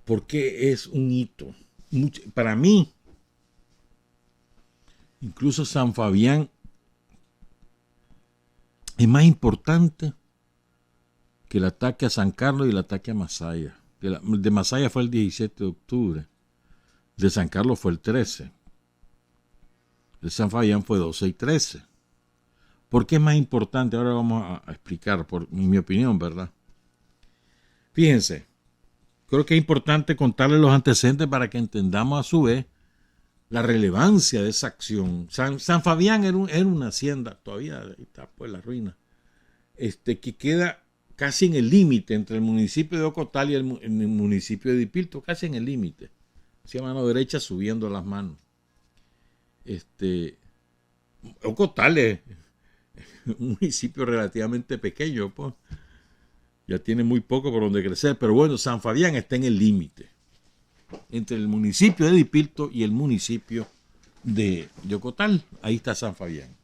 A: ¿Por qué es un hito? Para mí, incluso San Fabián es más importante que el ataque a San Carlos y el ataque a Masaya. El de Masaya fue el 17 de octubre. El de San Carlos fue el 13. El de San Fabián fue 12 y 13. ¿Por qué es más importante? Ahora vamos a explicar, en mi opinión, ¿verdad? Fíjense, creo que es importante contarles los antecedentes para que entendamos a su vez la relevancia de esa acción. San Fabián era una hacienda, todavía está pues la ruina, que queda casi en el límite entre el municipio de Ocotal y el municipio de Dipilto, casi en el límite, hacia mano derecha subiendo las manos. Ocotal es un municipio relativamente pequeño, pues ya tiene muy poco por donde crecer, pero bueno, San Fabián está en el límite entre el municipio de Dipilto y el municipio de Ocotal. Ahí está San Fabián.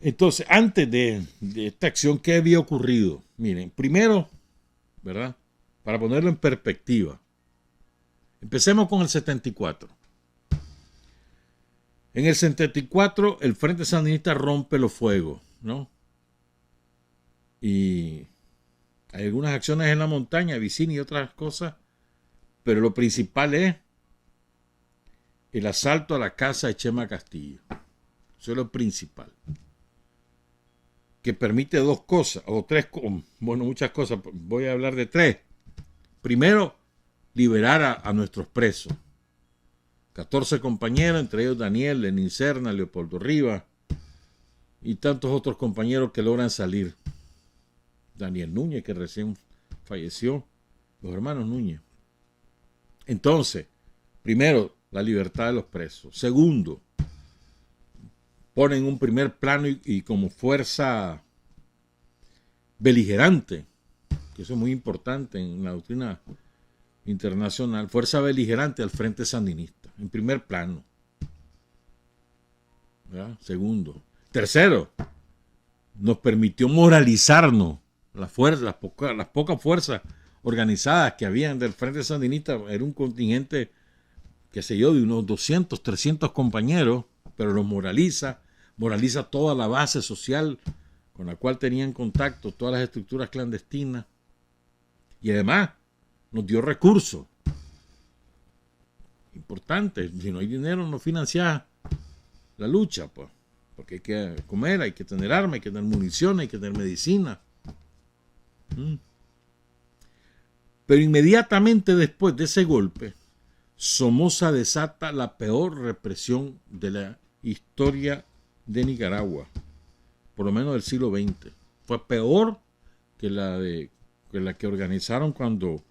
A: Entonces, antes de esta acción, ¿qué había ocurrido? Miren, primero, ¿verdad? Para ponerlo en perspectiva, empecemos con el 74. En el 74, el Frente Sandinista rompe los fuegos, ¿no? Y hay algunas acciones en la montaña, Vicini y otras cosas, pero lo principal es el asalto a la casa de Chema Castillo. Eso es lo principal. Que permite dos cosas, o tres, bueno, muchas cosas. Voy a hablar de tres. Primero, liberar a nuestros presos. 14 compañeros, entre ellos Daniel, Lenín Serna, Leopoldo Rivas y tantos otros compañeros que logran salir. Daniel Núñez, que recién falleció, los hermanos Núñez. Entonces, primero, la libertad de los presos. Segundo, ponen un primer plano y como fuerza beligerante, que eso es muy importante en la doctrina internacional, fuerza beligerante al Frente Sandinista, en primer plano. ¿Verdad? Segundo. Tercero, nos permitió moralizarnos. Las pocas fuerzas organizadas que habían del Frente Sandinista, era un contingente, qué sé yo, de unos 200, 300 compañeros, pero los moraliza toda la base social con la cual tenían contacto, todas las estructuras clandestinas, y además nos dio recursos importantes. Si no hay dinero, no financia la lucha, pues, porque hay que comer, hay que tener armas, hay que tener municiones, hay que tener medicina. Pero inmediatamente después de ese golpe, Somoza desata la peor represión de la historia de Nicaragua, por lo menos del siglo XX. Fue peor que la que organizaron cuando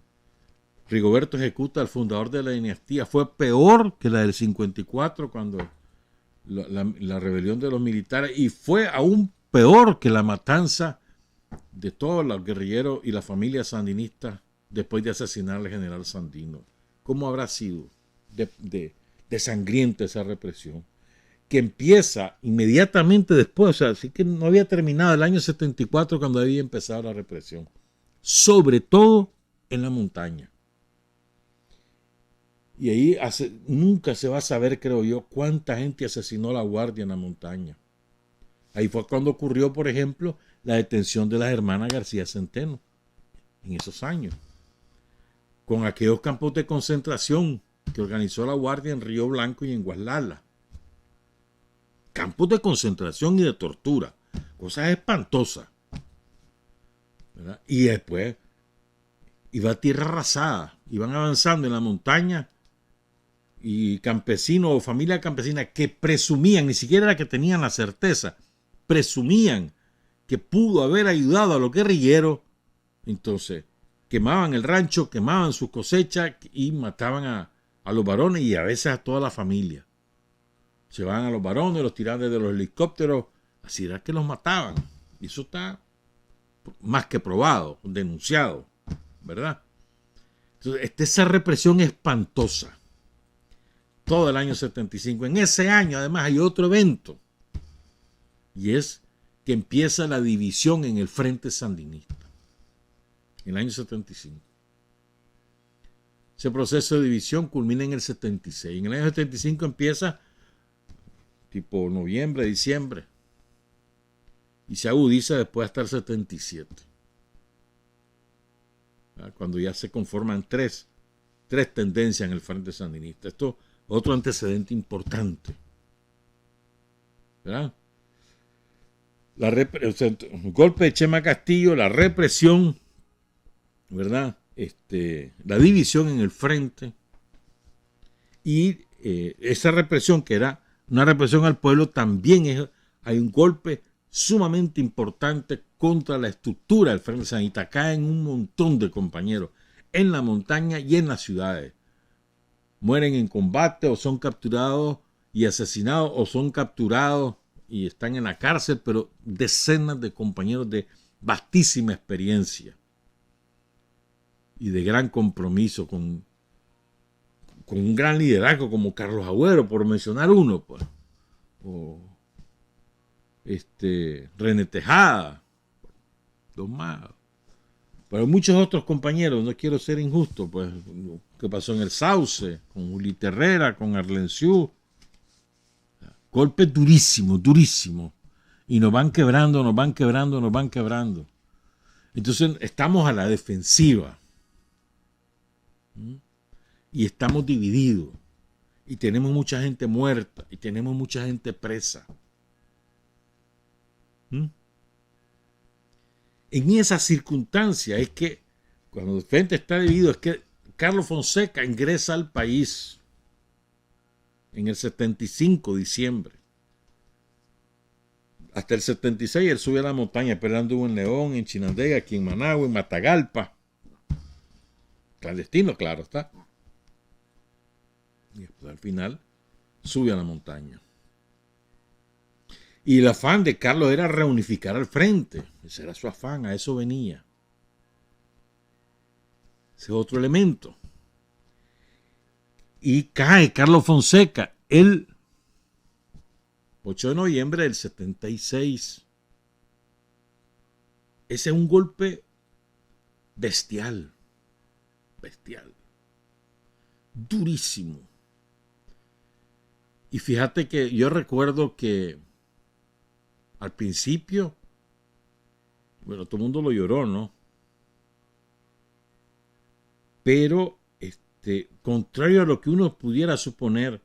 A: Rigoberto ejecuta al fundador de la dinastía. Fue peor que la del 54, cuando la rebelión de los militares, y fue aún peor que la matanza de todos los guerrilleros y la familia sandinista después de asesinar al general Sandino. ¿Cómo habrá sido de sangrienta esa represión? Que empieza inmediatamente después, o sea, así que no había terminado el año 74 cuando había empezado la represión. Sobre todo en la montaña. Y ahí nunca se va a saber, creo yo, cuánta gente asesinó la guardia en la montaña. Ahí fue cuando ocurrió, por ejemplo, la detención de las hermanas García Centeno, en esos años, con aquellos campos de concentración que organizó la guardia en Río Blanco y en Guaslala. Campos de concentración y de tortura, cosas espantosas, ¿verdad? Y después iba a tierra arrasada, iban avanzando en la montaña y campesinos o familia campesina que presumían, ni siquiera era que tenían la certeza, presumían que pudo haber ayudado a los guerrilleros, entonces quemaban el rancho, quemaban sus cosechas y mataban a los varones y a veces a toda la familia. Se van a los varones, los tiraban desde los helicópteros, así era que los mataban. Y eso está más que probado, denunciado, ¿verdad? Entonces, esa represión espantosa. Todo el año 75. En ese año, además, hay otro evento. Y es que empieza la división en el Frente Sandinista. En el año 75. Ese proceso de división culmina en el 76. En el año 75 empieza tipo noviembre, diciembre. Y se agudiza después hasta el 77. Cuando ya se conforman tres tendencias en el Frente Sandinista. Esto es otro antecedente importante, ¿verdad? El golpe de Chema Castillo, la represión, ¿verdad? La división en el frente y esa represión que era una represión al pueblo, también hay un golpe sumamente importante contra la estructura del Frente Sandinista. Caen un montón de compañeros en la montaña y en las ciudades. Mueren en combate o son capturados y asesinados o son capturados y están en la cárcel, pero decenas de compañeros de vastísima experiencia y de gran compromiso con un gran liderazgo como Carlos Agüero, por mencionar uno, pues, o René Tejada, dos más, pero muchos otros compañeros. No quiero ser injusto, pues, que pasó en el Sauce, con Juli Herrera, con Arlenciú, golpes durísimos, durísimos, y nos van quebrando. Entonces estamos a la defensiva. Y estamos divididos. Y tenemos mucha gente muerta. Y tenemos mucha gente presa. En esa circunstancia es que, cuando el frente está dividido, es que Carlos Fonseca ingresa al país en el 75, diciembre. Hasta el 76 él sube a la montaña, pero anduvo en León, en Chinandega, aquí en Managua, en Matagalpa. Clandestino, claro está. Y después, al final, sube a la montaña. Y el afán de Carlos era reunificar al frente. Ese era su afán, a eso venía. Ese es otro elemento. Y cae Carlos Fonseca el 8 de noviembre del 76. Ese es un golpe bestial. Durísimo. Y fíjate que yo recuerdo que al principio, bueno, todo el mundo lo lloró, ¿no? Pero, contrario a lo que uno pudiera suponer,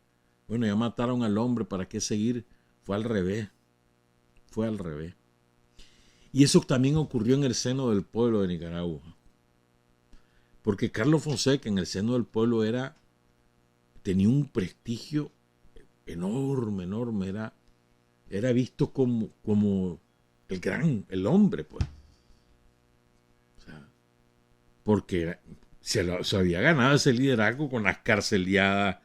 A: bueno, ya mataron al hombre, ¿para qué seguir? Fue al revés. Y eso también ocurrió en el seno del pueblo de Nicaragua. Porque Carlos Fonseca en el seno del pueblo tenía un prestigio enorme, era visto como el hombre, pues. O sea, porque se había ganado ese liderazgo con las carceliadas,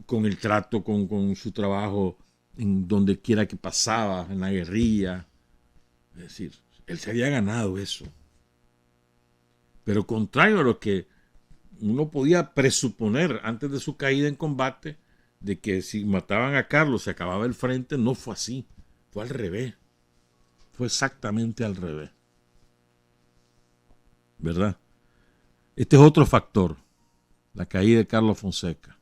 A: con el trato, con su trabajo en donde quiera que pasaba, en la guerrilla. Es decir, él se había ganado eso. Pero contrario a lo que uno podía presuponer antes de su caída en combate, de que si mataban a Carlos se acababa el frente, no fue así. Fue al revés. Fue exactamente al revés. ¿Verdad? Este es otro factor. la caída de Carlos Fonseca.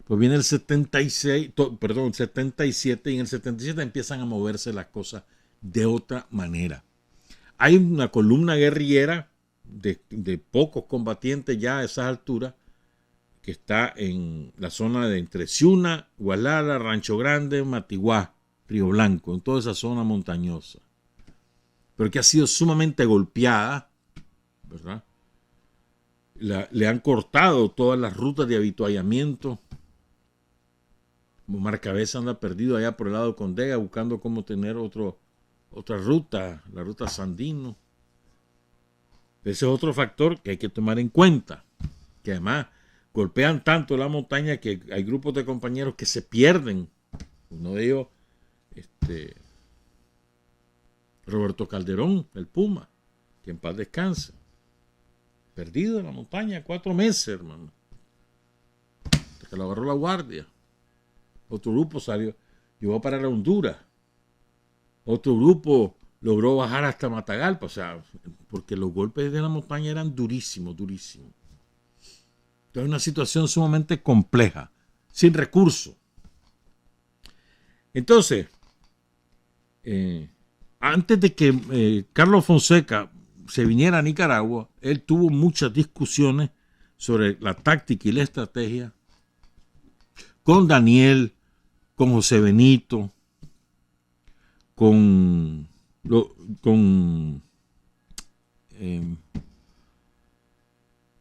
A: Pues viene el 77 y en el 77 empiezan a moverse las cosas de otra manera. Hay una columna guerrillera de pocos combatientes ya a esas alturas que está en la zona de entre Ciuna, Gualala, Rancho Grande, Matiguá, Río Blanco, en toda esa zona montañosa, pero que ha sido sumamente golpeada, ¿verdad? Le han cortado todas las rutas de avituallamiento. Marcabeza anda perdido allá por el lado de Condega buscando cómo tener otra ruta, la ruta Sandino. Ese es otro factor que hay que tomar en cuenta, que además golpean tanto la montaña que hay grupos de compañeros que se pierden. Uno de ellos, Roberto Calderón, el Puma, que en paz descanse. Perdido en la montaña 4 meses, hermano. Hasta que lo agarró la guardia. Otro grupo salió, llegó a parar a Honduras. Otro grupo logró bajar hasta Matagalpa, o sea, porque los golpes de la montaña eran durísimos, durísimos. Entonces, una situación sumamente compleja, sin recursos. Entonces, antes de que Carlos Fonseca se viniera a Nicaragua, él tuvo muchas discusiones sobre la táctica y la estrategia con Daniel, con José Benito, con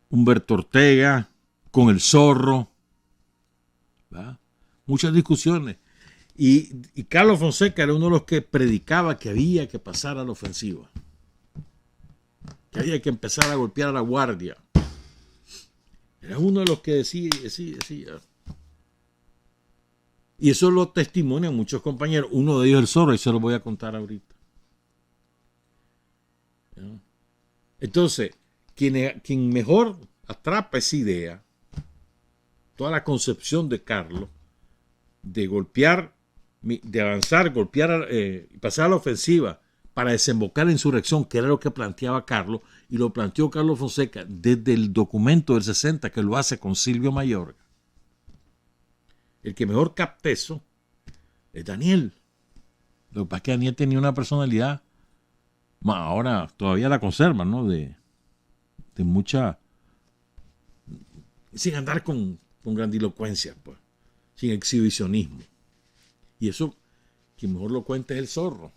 A: Humberto Ortega, con el Zorro, ¿verdad? Muchas discusiones. Y Carlos Fonseca era uno de los que predicaba que había que pasar a la ofensiva, que había que empezar a golpear a la guardia. Era uno de los que decía. Y eso lo testimonian muchos compañeros. Uno de ellos el Zorro, y se lo voy a contar ahorita. ¿No? Entonces, quien mejor atrapa esa idea, toda la concepción de Carlos, de golpear, de avanzar, golpear y pasar a la ofensiva para desembocar la insurrección, que era lo que planteaba Carlos, y lo planteó Carlos Fonseca desde el documento del 60, que lo hace con Silvio Mayorga. El que mejor capta eso es Daniel. Lo que pasa es que Daniel tenía una personalidad, ahora todavía la conserva, ¿no? De mucha, sin andar con grandilocuencia, pues, sin exhibicionismo. Y eso, quien mejor lo cuenta es el Zorro.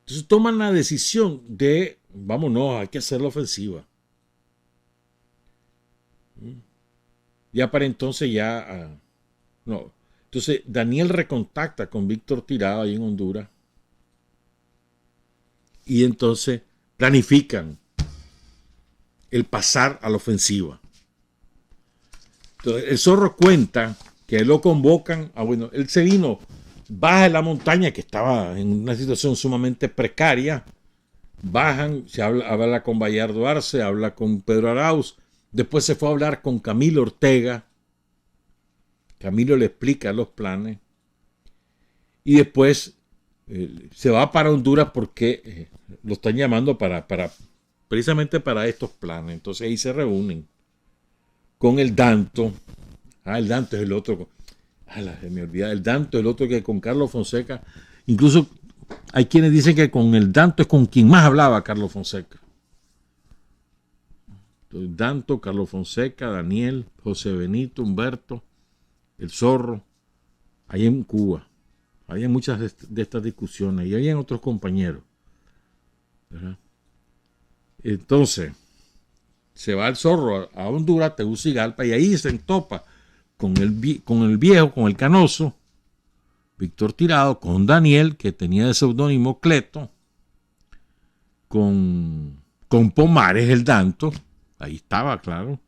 A: Entonces toman la decisión de, vámonos, hay que hacer la ofensiva. Ya para entonces no. Entonces Daniel recontacta con Víctor Tirado ahí en Honduras. Y entonces planifican el pasar a la ofensiva. Entonces el Zorro cuenta que lo convocan. Bueno, él se vino, baja de la montaña, que estaba en una situación sumamente precaria. Bajan, se habla con Bayardo Arce, habla con Pedro Arauz. Después se fue a hablar con Camilo Ortega. Camilo le explica los planes. Y después se va para Honduras porque lo están llamando precisamente para estos planes. Entonces ahí se reúnen con el Danto. El Danto es el otro. Se me olvida. El Danto es el otro que con Carlos Fonseca. Incluso hay quienes dicen que con el Danto es con quien más hablaba Carlos Fonseca. Danto, Carlos Fonseca, Daniel, José Benito, Humberto, el Zorro, ahí en Cuba. Había muchas de estas discusiones y habían otros compañeros, ¿verdad? Entonces, se va el Zorro a Honduras, Tegucigalpa, y ahí se entopa con el viejo, con el Canoso, Víctor Tirado, con Daniel, que tenía de seudónimo Cleto, con Pomares, el Danto. Ahí estaba, claro.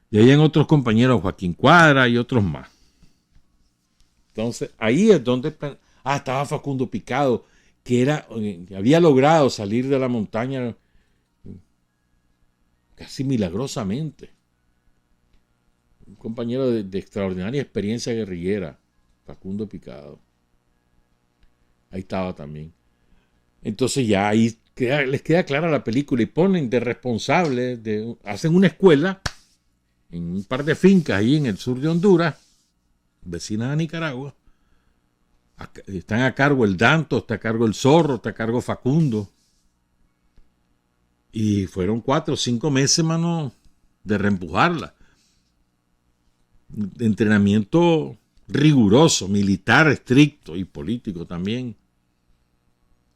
A: Y ahí hay otros compañeros, Joaquín Cuadra y otros más. Entonces, ahí es donde... estaba Facundo Picado, que había logrado salir de la montaña casi milagrosamente. Un compañero de extraordinaria experiencia guerrillera, Facundo Picado. Ahí estaba también. Entonces ya ahí les queda clara la película y ponen de responsable, hacen una escuela en un par de fincas ahí en el sur de Honduras, vecinas a Nicaragua. Están a cargo el Danto, está a cargo el Zorro, está a cargo Facundo. Y fueron 4 o 5 meses, mano, de reempujarla. De entrenamiento riguroso, militar estricto y político también.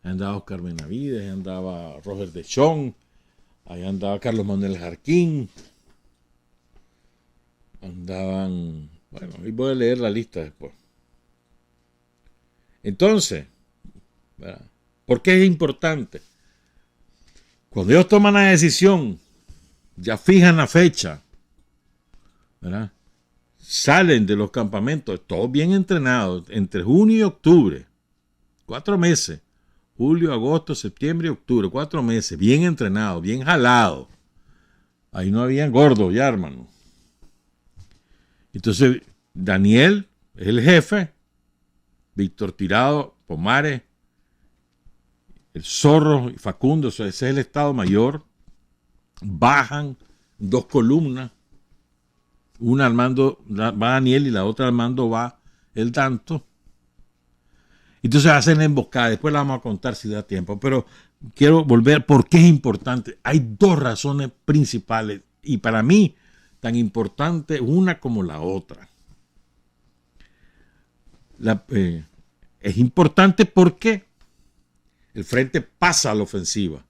A: Andaba Oscar Benavides, andaba Roger de Chong, ahí andaba Carlos Manuel Jarquín, andaban, bueno, y voy a leer la lista después. Entonces, ¿verdad? ¿Por qué es importante? Cuando ellos toman la decisión, ya fijan la fecha, ¿verdad? Salen de los campamentos, todos bien entrenados, entre junio y octubre, 4 meses, julio, agosto, septiembre y octubre, 4 meses, bien entrenados, bien jalados. Ahí no habían gordos ya, hermano. Entonces, Daniel es el jefe, Víctor Tirado, Pomares, el Zorro y Facundo, ese es el Estado Mayor. Bajan 2 columnas. Una armando va Daniel y la otra armando va el Danto. Entonces hacen la emboscada. Después la vamos a contar si da tiempo. Pero quiero volver. ¿Por qué es importante? Hay 2 razones principales. Y para mí, tan importante una como la otra. Es importante porque el frente pasa a la ofensiva.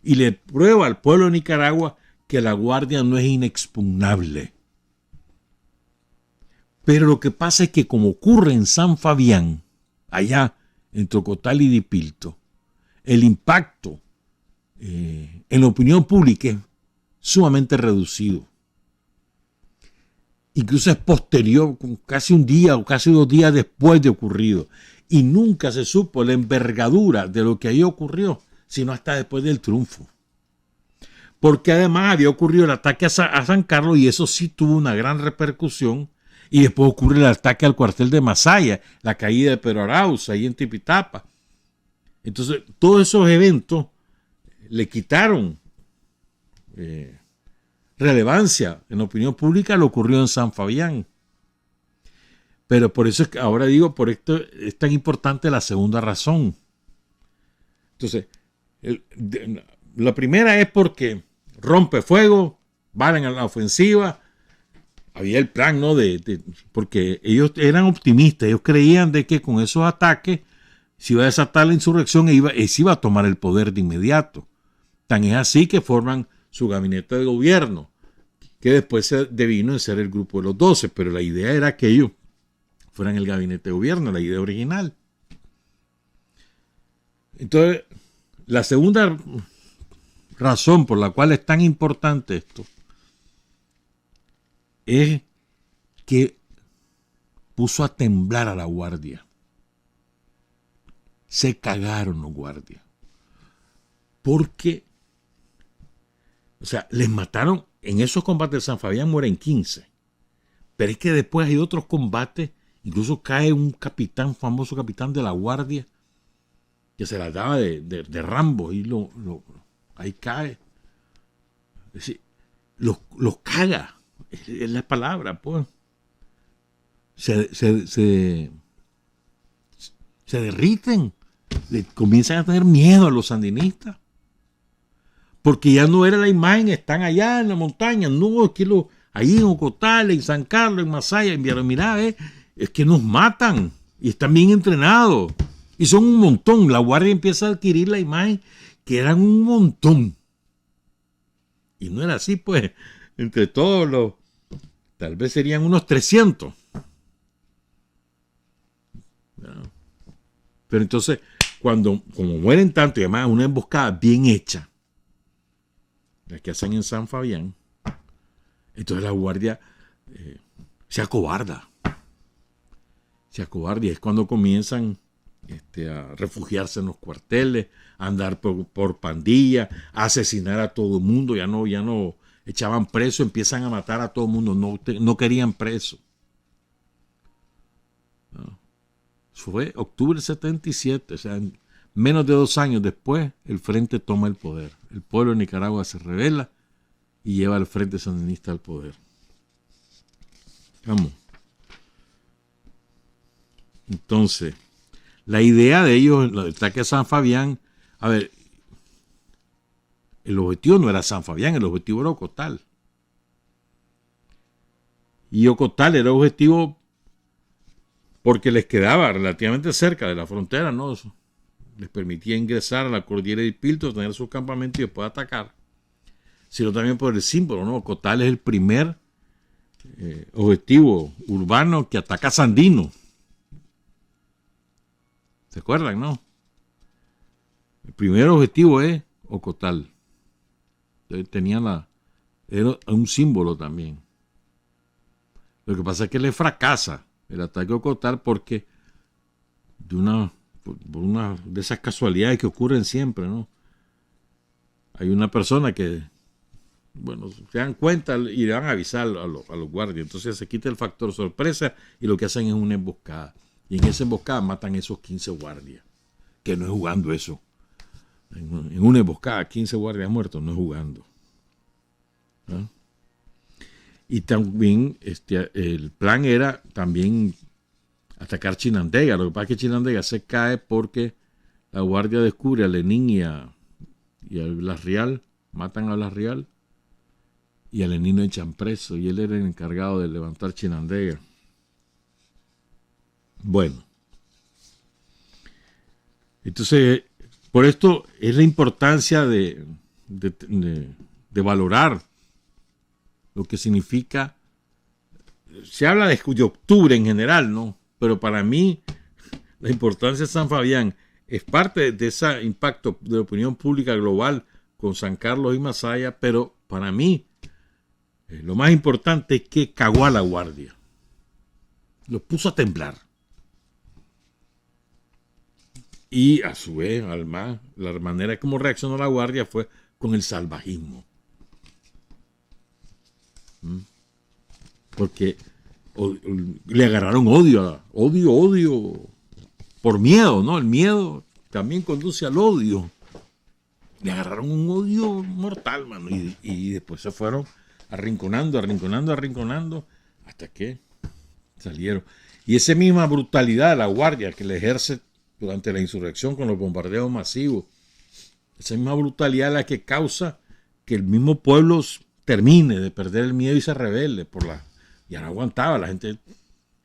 A: Y le prueba al pueblo de Nicaragua que la Guardia no es inexpugnable. Pero lo que pasa es que como ocurre en San Fabián, allá en Tocotal y Dipilto, el impacto en la opinión pública es sumamente reducido. Incluso es posterior, casi un día o casi 2 días después de ocurrido. Y nunca se supo la envergadura de lo que ahí ocurrió, sino hasta después del triunfo. Porque además había ocurrido el ataque a San Carlos y eso sí tuvo una gran repercusión. Y después ocurre el ataque al cuartel de Masaya, la caída de Pedro Arauz, ahí en Tipitapa. Entonces, todos esos eventos le quitaron relevancia en la opinión pública a lo ocurrido en San Fabián. Pero por eso es que ahora digo, por esto es tan importante la segunda razón. Entonces, la primera es porque rompe fuego, van a la ofensiva. Había el plan, ¿no? Porque ellos eran optimistas, ellos creían de que con esos ataques se iba a desatar la insurrección y se iba a tomar el poder de inmediato. Tan es así que forman su gabinete de gobierno, que después se devino en ser el grupo de los 12, pero la idea era que ellos fueran el gabinete de gobierno, la idea original. Entonces, la segunda razón por la cual es tan importante esto es que puso a temblar a la Guardia. Se cagaron los guardias. Porque, o sea, les mataron, en esos combates de San Fabián mueren 15. Pero es que después hay otros combates, incluso cae un capitán, famoso capitán de la Guardia, que se la daba de Rambo, y ahí cae. Es decir, los caga. Es la palabra, pues. Se derriten. Comienzan a tener miedo a los sandinistas. Porque ya no era la imagen, están allá en la montaña. No, es que ahí en Ocotal, en San Carlos, en Masaya, mira, es que nos matan. Y están bien entrenados. Y son un montón. La Guardia empieza a adquirir la imagen que eran un montón. Y no era así, pues. Entre todos tal vez serían unos 300. Pero entonces, como mueren tanto, y además una emboscada bien hecha, la que hacen en San Fabián, entonces la Guardia se acobarda. Se acobarda y es cuando comienzan a refugiarse en los cuarteles, a andar por pandilla, a asesinar a todo el mundo, ya no echaban preso, empiezan a matar a todo el mundo, no querían preso. No. Fue octubre del 77, o sea, Menos de 2 años después, el Frente toma el poder. El pueblo de Nicaragua se rebela y lleva al Frente Sandinista al poder. Vamos. Entonces, la idea de ellos, el ataque a San Fabián, a ver, el objetivo no era San Fabián, el objetivo era Ocotal. Y Ocotal era objetivo porque les quedaba relativamente cerca de la frontera, ¿no? Eso les permitía ingresar a la cordillera de Pilto, tener sus campamentos y después atacar. Sino también por el símbolo, ¿no? Ocotal es el primer objetivo urbano que ataca a Sandino. ¿Se acuerdan, no? El primer objetivo es Ocotal. Era un símbolo también. Lo que pasa es que le fracasa el ataque a Ocotal porque por una de esas casualidades que ocurren siempre, ¿no? Hay una persona que, bueno, se dan cuenta y le van a avisar a los guardias. Entonces se quita el factor sorpresa y lo que hacen es una emboscada. Y en esa emboscada matan esos 15 guardias. Que no es jugando eso. En una emboscada, 15 guardias muertos, no es jugando. ¿No? Y también el plan era también atacar Chinandega. Lo que pasa es que Chinandega se cae porque la guardia descubre a Lenín y a Blas Rial. Matan a Blas Rial y a Lenín lo echan preso. Y él era el encargado de levantar Chinandega. Bueno. Entonces, por esto es la importancia de valorar lo que significa. Se habla de octubre en general, ¿no? Pero para mí, la importancia de San Fabián es parte de ese impacto de la opinión pública global con San Carlos y Masaya, pero para mí, lo más importante es que cagó a la guardia. Los puso a temblar. Y a su vez, además, la manera como reaccionó la guardia fue con el salvajismo. Porque le agarraron odio por miedo, ¿no? El miedo también conduce al odio. Le agarraron un odio mortal, mano, y después se fueron arrinconando hasta que salieron. Y esa misma brutalidad de la guardia que le ejerce durante la insurrección con los bombardeos masivos, esa misma brutalidad es la que causa que el mismo pueblo termine de perder el miedo y se rebelde ya no aguantaba. La gente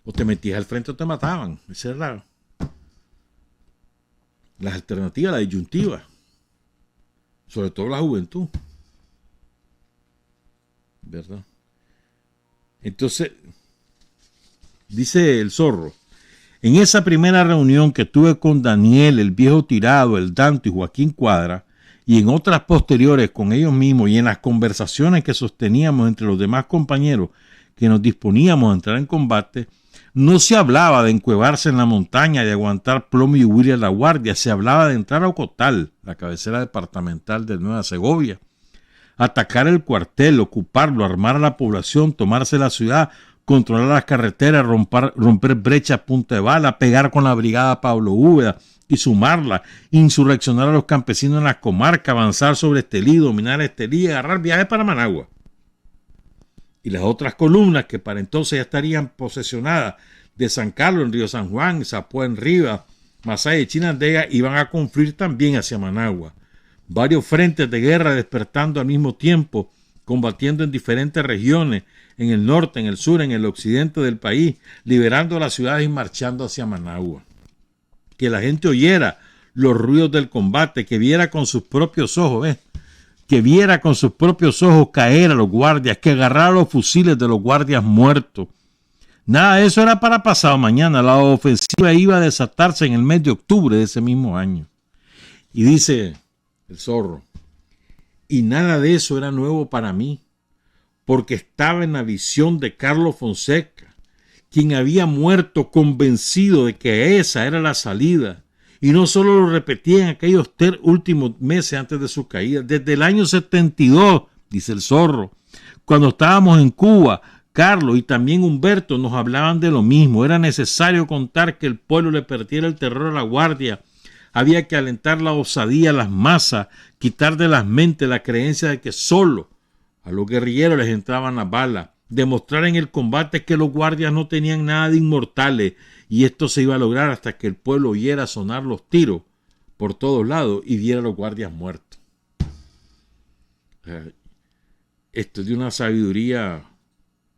A: o te metías al frente o te mataban. Esa era la alternativa, la disyuntiva, sobre todo la juventud, ¿verdad? Entonces dice el Zorro: en esa primera reunión que tuve con Daniel, el viejo Tirado, el Danto y Joaquín Cuadra, y en otras posteriores con ellos mismos, y en las conversaciones que sosteníamos entre los demás compañeros que nos disponíamos a entrar en combate, no se hablaba de encuevarse en la montaña, de aguantar plomo y huir a la guardia. Se hablaba de entrar a Ocotal, la cabecera departamental de Nueva Segovia, atacar el cuartel, ocuparlo, armar a la población, tomarse la ciudad, controlar las carreteras, romper brechas a punta de bala, pegar con la brigada Pablo Úbeda y sumarla, insurreccionar a los campesinos en las comarcas, avanzar sobre Estelí, dominar Estelí y agarrar viajes para Managua. Y las otras columnas que para entonces ya estarían posesionadas de San Carlos en Río San Juan, Zapoa en Rivas, Masaya y Chinandega iban a confluir también hacia Managua. Varios frentes de guerra despertando al mismo tiempo, combatiendo en diferentes regiones, en el norte, en el sur, en el occidente del país, liberando las ciudades y marchando hacia Managua. Que la gente oyera los ruidos del combate, que viera con sus propios ojos, que viera con sus propios ojos caer a los guardias, que agarrara los fusiles de los guardias muertos. Nada de eso era para pasado mañana. La ofensiva iba a desatarse en el mes de octubre de ese mismo año. Y dice el Zorro: y nada de eso era nuevo para mí, porque estaba en la visión de Carlos Fonseca, quien había muerto convencido de que esa era la salida. Y no solo lo repetía en aquellos últimos meses antes de su caída. Desde el año 72, dice el Zorro, cuando estábamos en Cuba, Carlos y también Humberto nos hablaban de lo mismo. Era necesario contar que el pueblo le perdiera el terror a la guardia, Había que alentar la osadía a las masas, quitar de las mentes la creencia de que solo a los guerrilleros les entraban las balas, demostrar en el combate que los guardias no tenían nada de inmortales, y esto se iba a lograr hasta que el pueblo oyera sonar los tiros por todos lados y viera a los guardias muertos. Esto es de una sabiduría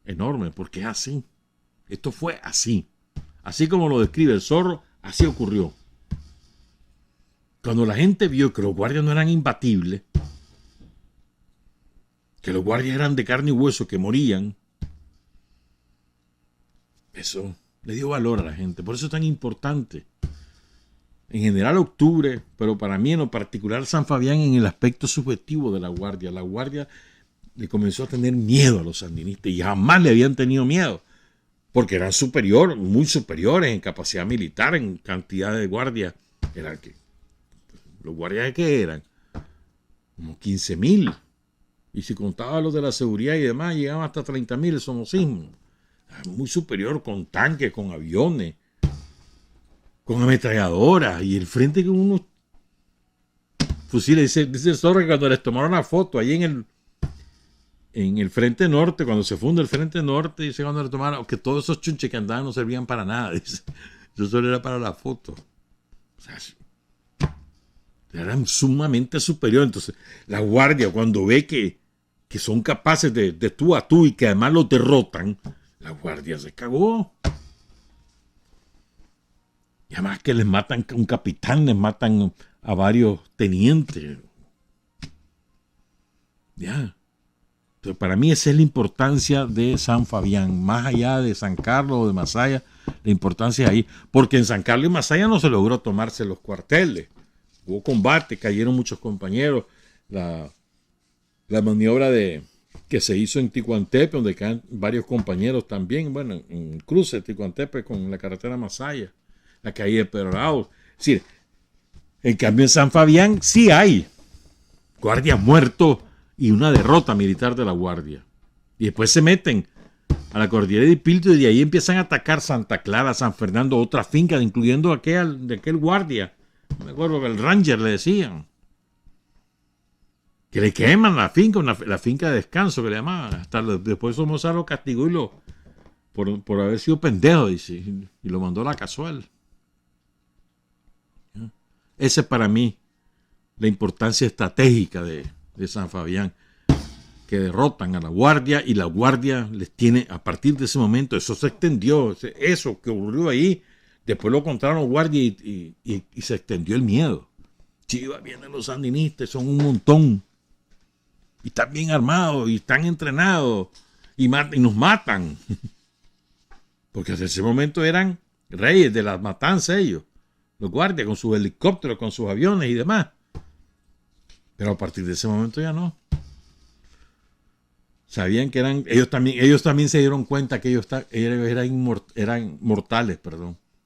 A: enorme, porque es así. Esto fue así. Así como lo describe el zorro, así ocurrió. Cuando la gente vio que los guardias no eran imbatibles, que los guardias eran de carne y hueso, que morían, eso le dio valor a la gente. Por eso es tan importante. En general octubre, pero para mí en lo particular San Fabián en el aspecto subjetivo de la guardia. La guardia le comenzó a tener miedo a los sandinistas y jamás le habían tenido miedo. Porque eran muy superiores en capacidad militar, en cantidad de guardias. Los guardias que eran como 15,000. Y si contaba los de la seguridad y demás, llegaban hasta 30,000 el somocismo. Muy superior, con tanques, con aviones, con ametralladoras. Y el frente con unos fusiles. Dice el zorro que cuando les tomaron la foto ahí en el frente norte, cuando se funda el frente norte, dice cuando le tomaron, que todos esos chunches que andaban no servían para nada. Dice, eso solo era para la foto. O sea, eran sumamente superiores. Entonces, la guardia, cuando ve que son capaces de tú a tú y que además los derrotan, la guardia se cagó. Y además que les matan a un capitán, les matan a varios tenientes. Ya. Entonces, para mí esa es la importancia de San Fabián. Más allá de San Carlos o de Masaya, la importancia es ahí. Porque en San Carlos y Masaya no se logró tomarse los cuarteles. Hubo combate, cayeron muchos compañeros. La maniobra que se hizo en Ticuantepe, donde caen varios compañeros también, bueno, en cruce de Ticuantepe con la carretera Masaya, la caída de Pedro. Es decir, en cambio en San Fabián sí hay guardias muertos y una derrota militar de la guardia. Y después se meten a la cordillera de Ipilto y de ahí empiezan a atacar Santa Clara, San Fernando, otras fincas, incluyendo aquel guardia. No me acuerdo que el Ranger le decían. Que le queman la finca, la finca de descanso que le llamaban. Hasta después Somoza lo castigó por haber sido pendejo y lo mandó a la casual. Esa es para mí la importancia estratégica de San Fabián. Que derrotan a la guardia y la guardia les tiene, a partir de ese momento, eso se extendió. Eso que ocurrió ahí, después lo encontraron los guardias y se extendió el miedo. Chiva, vienen los sandinistas, son un montón. Y están bien armados, y están entrenados, y nos matan. Porque hasta ese momento eran reyes de las matanzas ellos. Los guardias con sus helicópteros, con sus aviones y demás. Pero a partir de ese momento ya no. Sabían que ellos también se dieron cuenta que ellos eran mortales,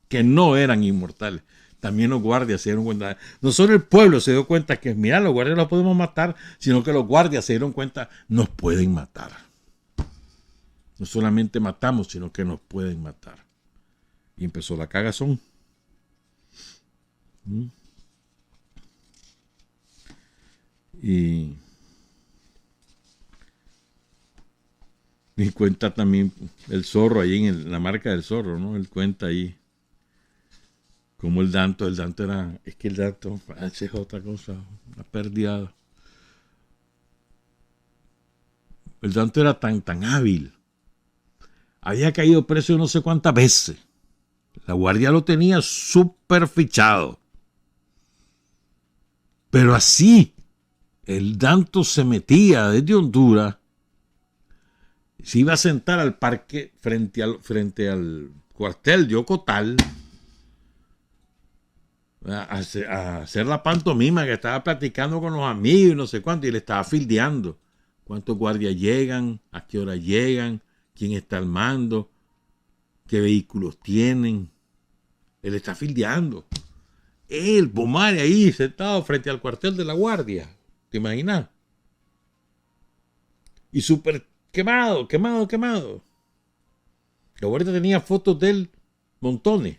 A: que no eran inmortales. También los guardias se dieron cuenta. No solo el pueblo se dio cuenta que, mira, los guardias los podemos matar, sino que los guardias se dieron cuenta, nos pueden matar. No solamente matamos, sino que nos pueden matar. Y empezó la cagazón. Y cuenta también el zorro ahí en la marca del zorro, ¿no? Él cuenta ahí como el Danto era, es que el Danto, es otra cosa, una pérdida. El Danto era tan hábil. Había caído preso no sé cuántas veces. La guardia lo tenía súper fichado. Pero así, el Danto se metía desde Honduras, se iba a sentar al parque frente al cuartel de Ocotal, a hacer la pantomima que estaba platicando con los amigos y no sé cuánto, y le estaba fildeando cuántos guardias llegan, a qué hora llegan, quién está al mando, qué vehículos tienen. Él está fildeando. Él, Bomare, ahí sentado frente al cuartel de la guardia. ¿Te imaginas? Y súper quemado. La guardia tenía fotos de él, montones.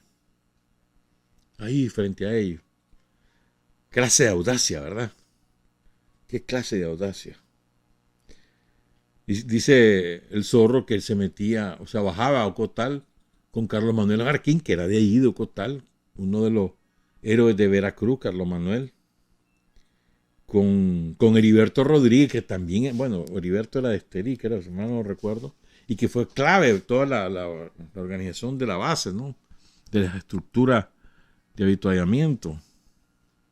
A: Ahí frente a ellos. clase de audacia, ¿verdad? ¿Qué clase de audacia? Dice el Zorro que él se metía, o sea, bajaba a Ocotal con Carlos Manuel Jarquín, que era de ahí de Ocotal, uno de los héroes de Veracruz, Carlos Manuel, con Heriberto Rodríguez, que también, bueno, Heriberto era de Esterí, que era, si mal no recuerdo, y que fue clave de toda la organización de la base, ¿no? De las estructuras de avituallamiento.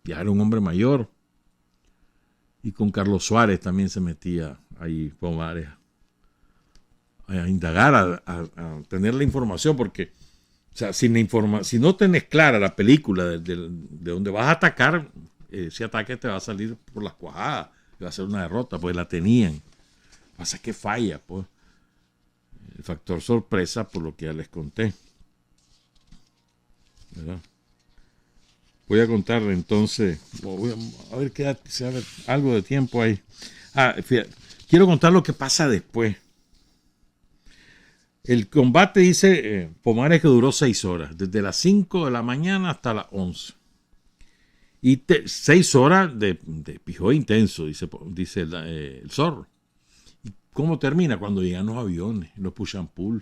A: Ya era un hombre mayor. Y con Carlos Suárez también se metía ahí Pomares a indagar, a tener la información, porque, o sea, si no tenés clara la película de donde vas a atacar, ese ataque te va a salir por las cuajadas, va a ser una derrota, pues la tenían. Pasa que falla, pues. El factor sorpresa, por lo que ya les conté. ¿Verdad? Voy a contarle entonces, a ver qué algo de tiempo hay. Fíjate, quiero contar lo que pasa después. El combate, dice Pomares, que duró 6 horas, desde las 5 de la mañana hasta las 11. Y 6 horas de pijo intenso, dice el Zorro. ¿Y cómo termina? Cuando llegan los aviones, los push and pull.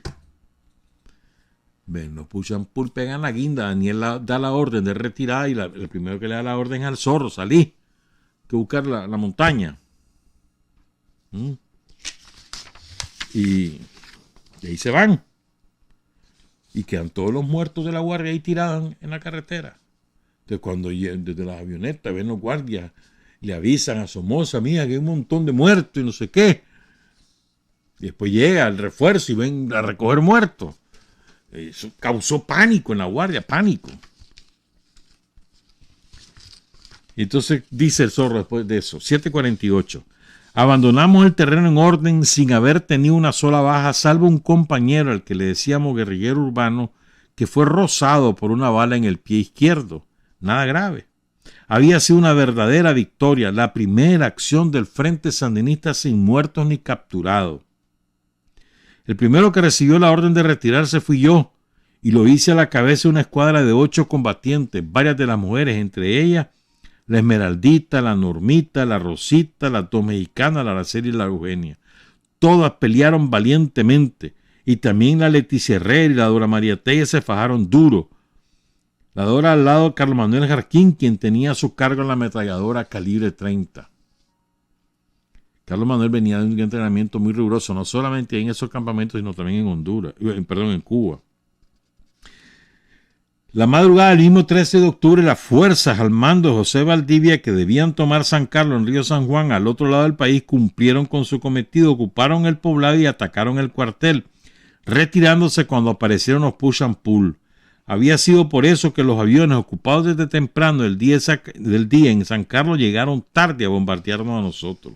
A: Ven, los push and pull pegan la guinda. Daniel da la orden de retirada y el primero que le da la orden es al Zorro, salí, que buscar la montaña. Y ahí se van. Y quedan todos los muertos de la guardia ahí tirados en la carretera. Entonces cuando desde las avionetas ven los guardias, le avisan a Somoza, mira que hay un montón de muertos y no sé qué. Y después llega el refuerzo y ven a recoger muertos. Eso causó pánico en la guardia, pánico. Y entonces dice el Zorro después de eso, 7:48. Abandonamos el terreno en orden sin haber tenido una sola baja, salvo un compañero al que le decíamos guerrillero urbano, que fue rozado por una bala en el pie izquierdo. Nada grave. Había sido una verdadera victoria, la primera acción del Frente Sandinista sin muertos ni capturados. El primero que recibió la orden de retirarse fui yo, y lo hice a la cabeza de una escuadra de 8 combatientes, varias de las mujeres, entre ellas la Esmeraldita, la Normita, la Rosita, las 2 mexicanas, la Araceli y la Eugenia. Todas pelearon valientemente, y también la Leticia Herrera y la Dora María Tella se fajaron duro. La Dora al lado de Carlos Manuel Jarquín, quien tenía a su cargo la ametralladora calibre 30. Carlos Manuel venía de un entrenamiento muy riguroso, no solamente en esos campamentos, sino también en Cuba. La madrugada del mismo 13 de octubre, las fuerzas al mando de José Valdivia, que debían tomar San Carlos en Río San Juan, al otro lado del país, cumplieron con su cometido, ocuparon el poblado y atacaron el cuartel, retirándose cuando aparecieron los push and pull. Había sido por eso que los aviones ocupados desde temprano del día en San Carlos llegaron tarde a bombardearnos a nosotros.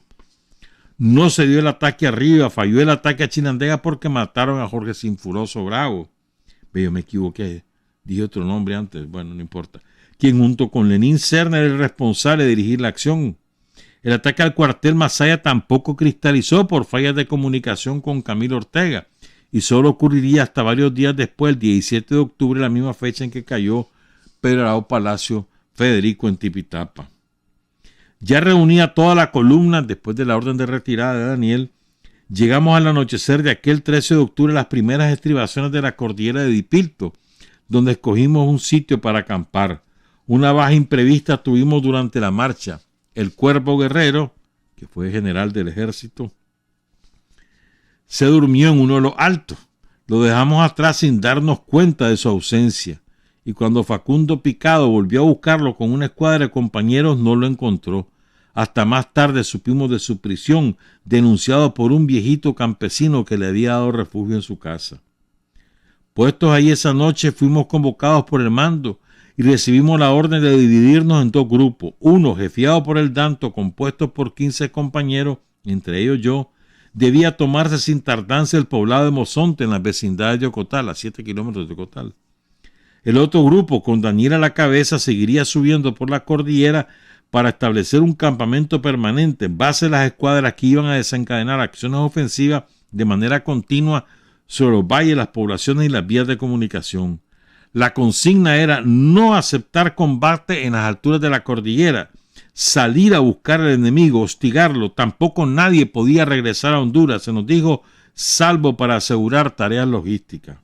A: No se dio el ataque arriba, falló el ataque a Chinandega porque mataron a Jorge Sinfuroso Bravo. Yo me equivoqué, dije otro nombre antes, bueno, no importa. Quien junto con Lenín Serna era el responsable de dirigir la acción. El ataque al cuartel Masaya tampoco cristalizó por fallas de comunicación con Camilo Ortega y solo ocurriría hasta varios días después, el 17 de octubre, la misma fecha en que cayó Pedro Arao Palacio Federico en Tipitapa. Ya reunía toda la columna después de la orden de retirada de Daniel. Llegamos al anochecer de aquel 13 de octubre a las primeras estribaciones de la cordillera de Dipilto, donde escogimos un sitio para acampar. Una baja imprevista tuvimos durante la marcha. El Cuervo Guerrero, que fue general del ejército, se durmió en uno de los altos. Lo dejamos atrás sin darnos cuenta de su ausencia. Y cuando Facundo Picado volvió a buscarlo con una escuadra de compañeros, no lo encontró. Hasta más tarde supimos de su prisión, denunciado por un viejito campesino que le había dado refugio en su casa. Puestos ahí esa noche, fuimos convocados por el mando y recibimos la orden de dividirnos en 2 grupos. Uno, jefiado por el Danto, compuesto por 15 compañeros, entre ellos yo, debía tomarse sin tardanza el poblado de Mozonte en las vecindades de Ocotal, a 7 kilómetros de Ocotal. El otro grupo, con Daniel a la cabeza, seguiría subiendo por la cordillera para establecer un campamento permanente en base a las escuadras que iban a desencadenar acciones ofensivas de manera continua sobre los valles, las poblaciones y las vías de comunicación. La consigna era no aceptar combate en las alturas de la cordillera, salir a buscar al enemigo, hostigarlo. Tampoco nadie podía regresar a Honduras, se nos dijo, salvo para asegurar tareas logísticas.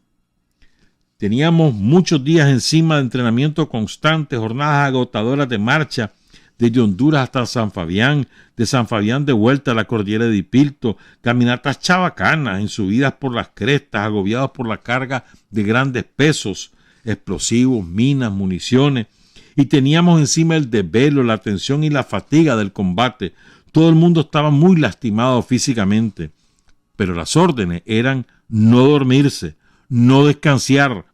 A: Teníamos muchos días encima de entrenamiento constante, jornadas agotadoras de marcha, desde Honduras hasta San Fabián, de San Fabián de vuelta a la cordillera de Dipilto, caminatas chabacanas en subidas por las crestas, agobiados por la carga de grandes pesos, explosivos, minas, municiones, y teníamos encima el desvelo, la tensión y la fatiga del combate. Todo el mundo estaba muy lastimado físicamente, pero las órdenes eran no dormirse, no descansar,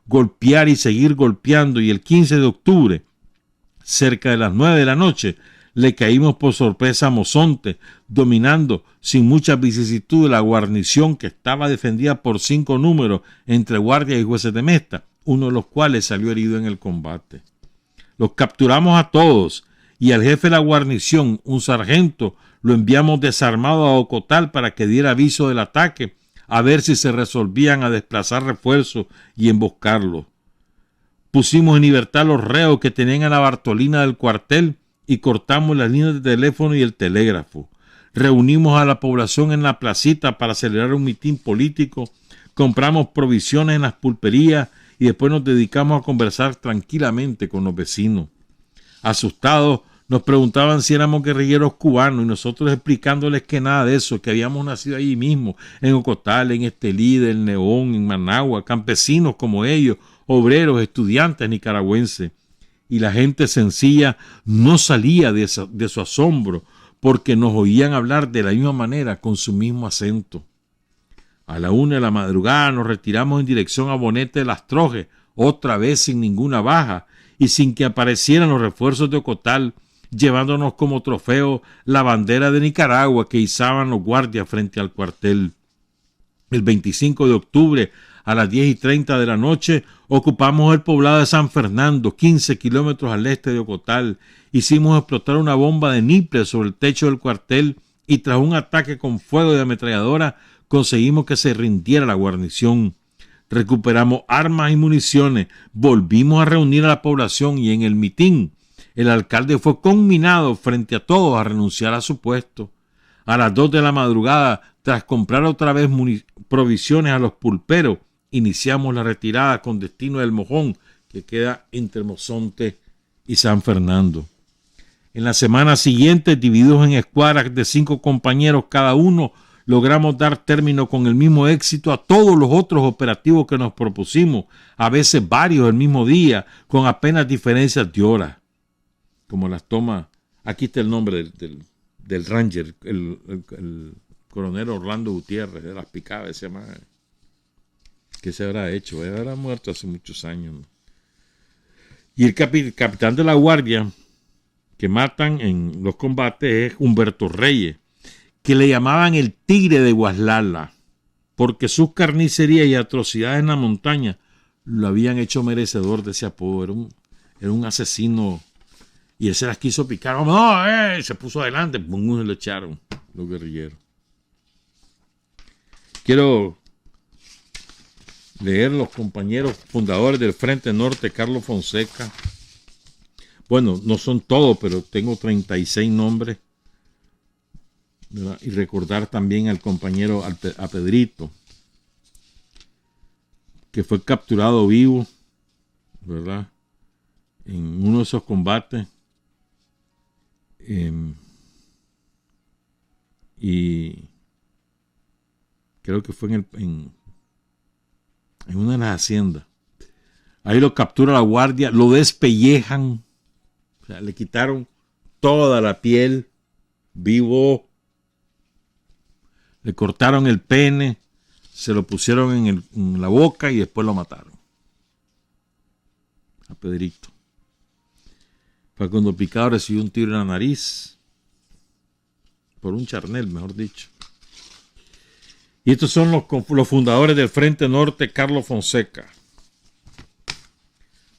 A: golpear y seguir golpeando, y el 15 de octubre, cerca de las 9 de la noche, le caímos por sorpresa a Mozonte, dominando sin mucha vicisitud la guarnición que estaba defendida por 5 números entre guardias y jueces de mesta, uno de los cuales salió herido en el combate. Los capturamos a todos y al jefe de la guarnición, un sargento, lo enviamos desarmado a Ocotal para que diera aviso del ataque, a ver si se resolvían a desplazar refuerzos y emboscarlos. Pusimos en libertad los reos que tenían a la Bartolina del cuartel y cortamos las líneas de teléfono y el telégrafo. Reunimos a la población en la placita para celebrar un mitin político, compramos provisiones en las pulperías y después nos dedicamos a conversar tranquilamente con los vecinos. Asustados, nos preguntaban si éramos guerrilleros cubanos y nosotros explicándoles que nada de eso, que habíamos nacido allí mismo, en Ocotal, en Estelí, del Neón, en Managua, campesinos como ellos, obreros, estudiantes nicaragüenses. Y la gente sencilla no salía de su asombro porque nos oían hablar de la misma manera, con su mismo acento. A la 1 de la madrugada nos retiramos en dirección a Bonete de las Trojes, otra vez sin ninguna baja y sin que aparecieran los refuerzos de Ocotal, llevándonos como trofeo la bandera de Nicaragua que izaban los guardias frente al cuartel. El 25 de octubre, a las 10:30 de la noche, ocupamos el poblado de San Fernando, 15 kilómetros al este de Ocotal. Hicimos explotar una bomba de niple sobre el techo del cuartel y tras un ataque con fuego de ametralladora conseguimos que se rindiera la guarnición. Recuperamos armas y municiones, volvimos a reunir a la población y en el mitin el alcalde fue conminado frente a todos a renunciar a su puesto. A las 2 de la madrugada, tras comprar otra vez provisiones a los pulperos, iniciamos la retirada con destino del Mojón, que queda entre Mozonte y San Fernando. En la semana siguiente, divididos en escuadras de 5 compañeros cada uno, logramos dar término con el mismo éxito a todos los otros operativos que nos propusimos, a veces varios el mismo día, con apenas diferencias de horas. Como las tomas, aquí está el nombre del Ranger, el coronel Orlando Gutiérrez, de las Picadas, se llama. ¿Qué se habrá hecho? Habrá muerto hace muchos años, ¿no? Y el capitán de la guardia que matan en los combates es Humberto Reyes, que le llamaban el Tigre de Guaslala, porque sus carnicerías y atrocidades en la montaña lo habían hecho merecedor de ese apodo. Era un asesino. Y él se las quiso picar. ¡No! Se puso adelante. ¡Pum! Se lo echaron los guerrilleros. Quiero leer los compañeros fundadores del Frente Norte, Carlos Fonseca. Bueno, no son todos, pero tengo 36 nombres. ¿Verdad? Y recordar también al compañero, a Pedrito, que fue capturado vivo, ¿verdad?, en uno de esos combates. Y creo que fue en una de las haciendas. Ahí lo captura la guardia, lo despellejan, o sea, le quitaron toda la piel, vivo, le cortaron el pene, se lo pusieron en la boca y después lo mataron. A Pedrito. Fue cuando Picado recibió un tiro en la nariz, por un charnel, mejor dicho. Y estos son los fundadores del Frente Norte, Carlos Fonseca,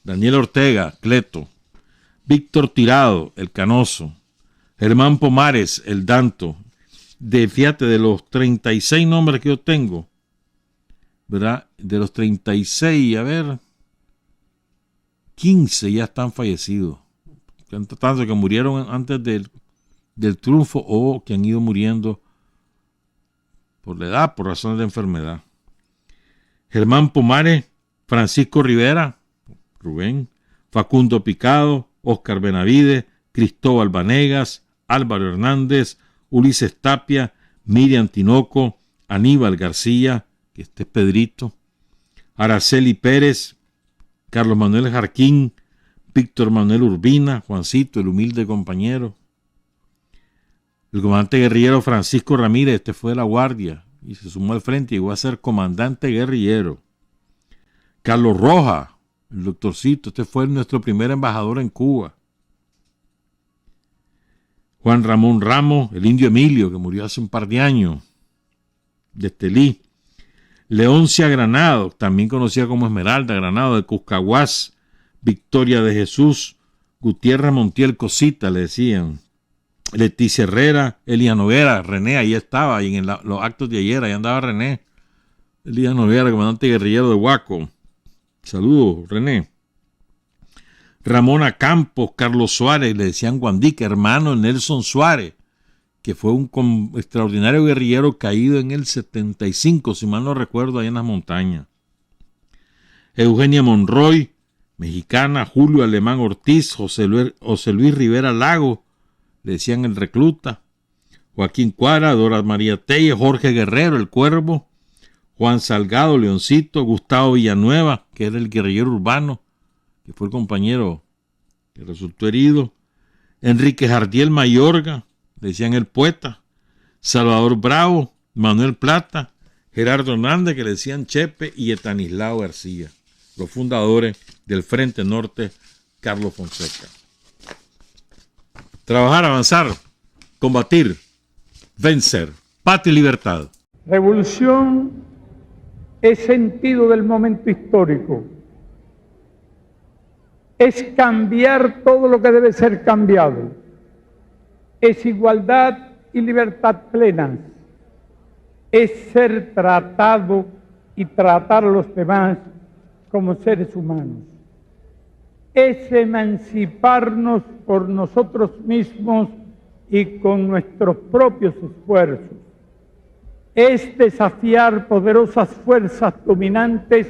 A: Daniel Ortega, Cleto, Víctor Tirado, el Canoso, Germán Pomares, el Danto. Fíjate, de los 36 nombres que yo tengo, ¿verdad? De los 36, a ver, 15 ya están fallecidos. Tanto que murieron antes del triunfo o que han ido muriendo por la edad, por razones de enfermedad. Germán Pomares, Francisco Rivera, Rubén, Facundo Picado, Óscar Benavides, Cristóbal Vanegas, Álvaro Hernández, Ulises Tapia, Miriam Tinoco, Aníbal García, que este es Pedrito, Araceli Pérez, Carlos Manuel Jarquín, Víctor Manuel Urbina, Juancito, el humilde compañero. El comandante guerrillero Francisco Ramírez, este fue de la Guardia y se sumó al frente y llegó a ser comandante guerrillero. Carlos Rojas, el doctorcito, este fue nuestro primer embajador en Cuba. Juan Ramón Ramos, el indio Emilio, que murió hace un par de años, de Estelí. Leoncia Granado, también conocida como Esmeralda Granado, de Cuscahuás. Victoria de Jesús, Gutiérrez Montiel Cosita, le decían. Leticia Herrera, Elia Noguera, René, ahí estaba, y en los actos de ayer, ahí andaba René. Elia Noguera, comandante guerrillero de Huaco. Saludos, René. Ramona Campos, Carlos Suárez, le decían Guandique, hermano de Nelson Suárez, que fue un extraordinario guerrillero caído en el 75, si mal no recuerdo, ahí en las montañas. Eugenia Monroy, mexicana, Julio Alemán Ortiz, José Luis Rivera Lago, le decían el recluta, Joaquín Cuara, Dora María Telle, Jorge Guerrero, el Cuervo, Juan Salgado, Leoncito, Gustavo Villanueva, que era el guerrillero urbano, que fue el compañero que resultó herido, Enrique Jardiel Mayorga, le decían el poeta, Salvador Bravo, Manuel Plata, Gerardo Hernández, que le decían Chepe, y Etanislao García, los fundadores del Frente Norte, Carlos Fonseca. Trabajar, avanzar, combatir, vencer, patria y libertad.
I: Revolución es sentido del momento histórico. Es cambiar todo lo que debe ser cambiado. Es igualdad y libertad plenas. Es ser tratado y tratar a los demás como seres humanos. Es emanciparnos por nosotros mismos y con nuestros propios esfuerzos. Es desafiar poderosas fuerzas dominantes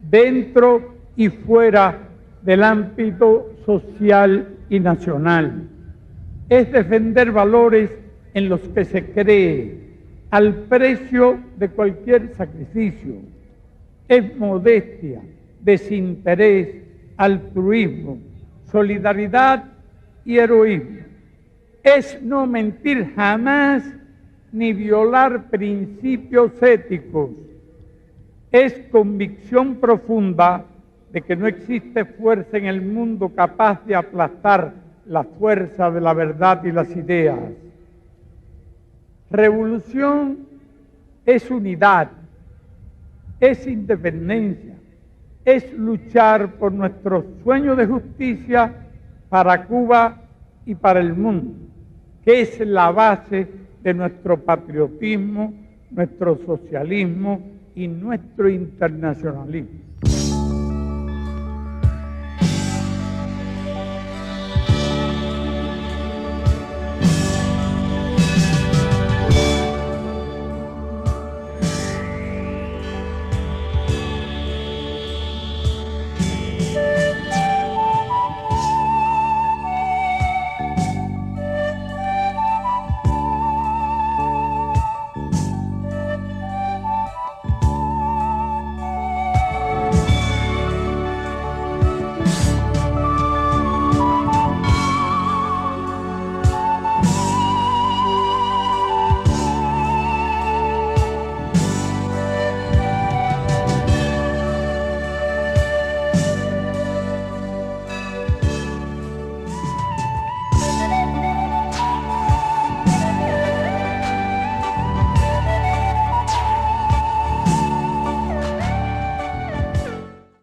I: dentro y fuera del ámbito social y nacional. Es defender valores en los que se cree al precio de cualquier sacrificio. Es modestia, desinterés, altruismo, solidaridad y heroísmo. Es no mentir jamás ni violar principios éticos. Es convicción profunda de que no existe fuerza en el mundo capaz de aplastar la fuerza de la verdad y las ideas. Revolución es unidad, es independencia, es luchar por nuestro sueño de justicia para Cuba y para el mundo, que es la base de nuestro patriotismo, nuestro socialismo y nuestro internacionalismo.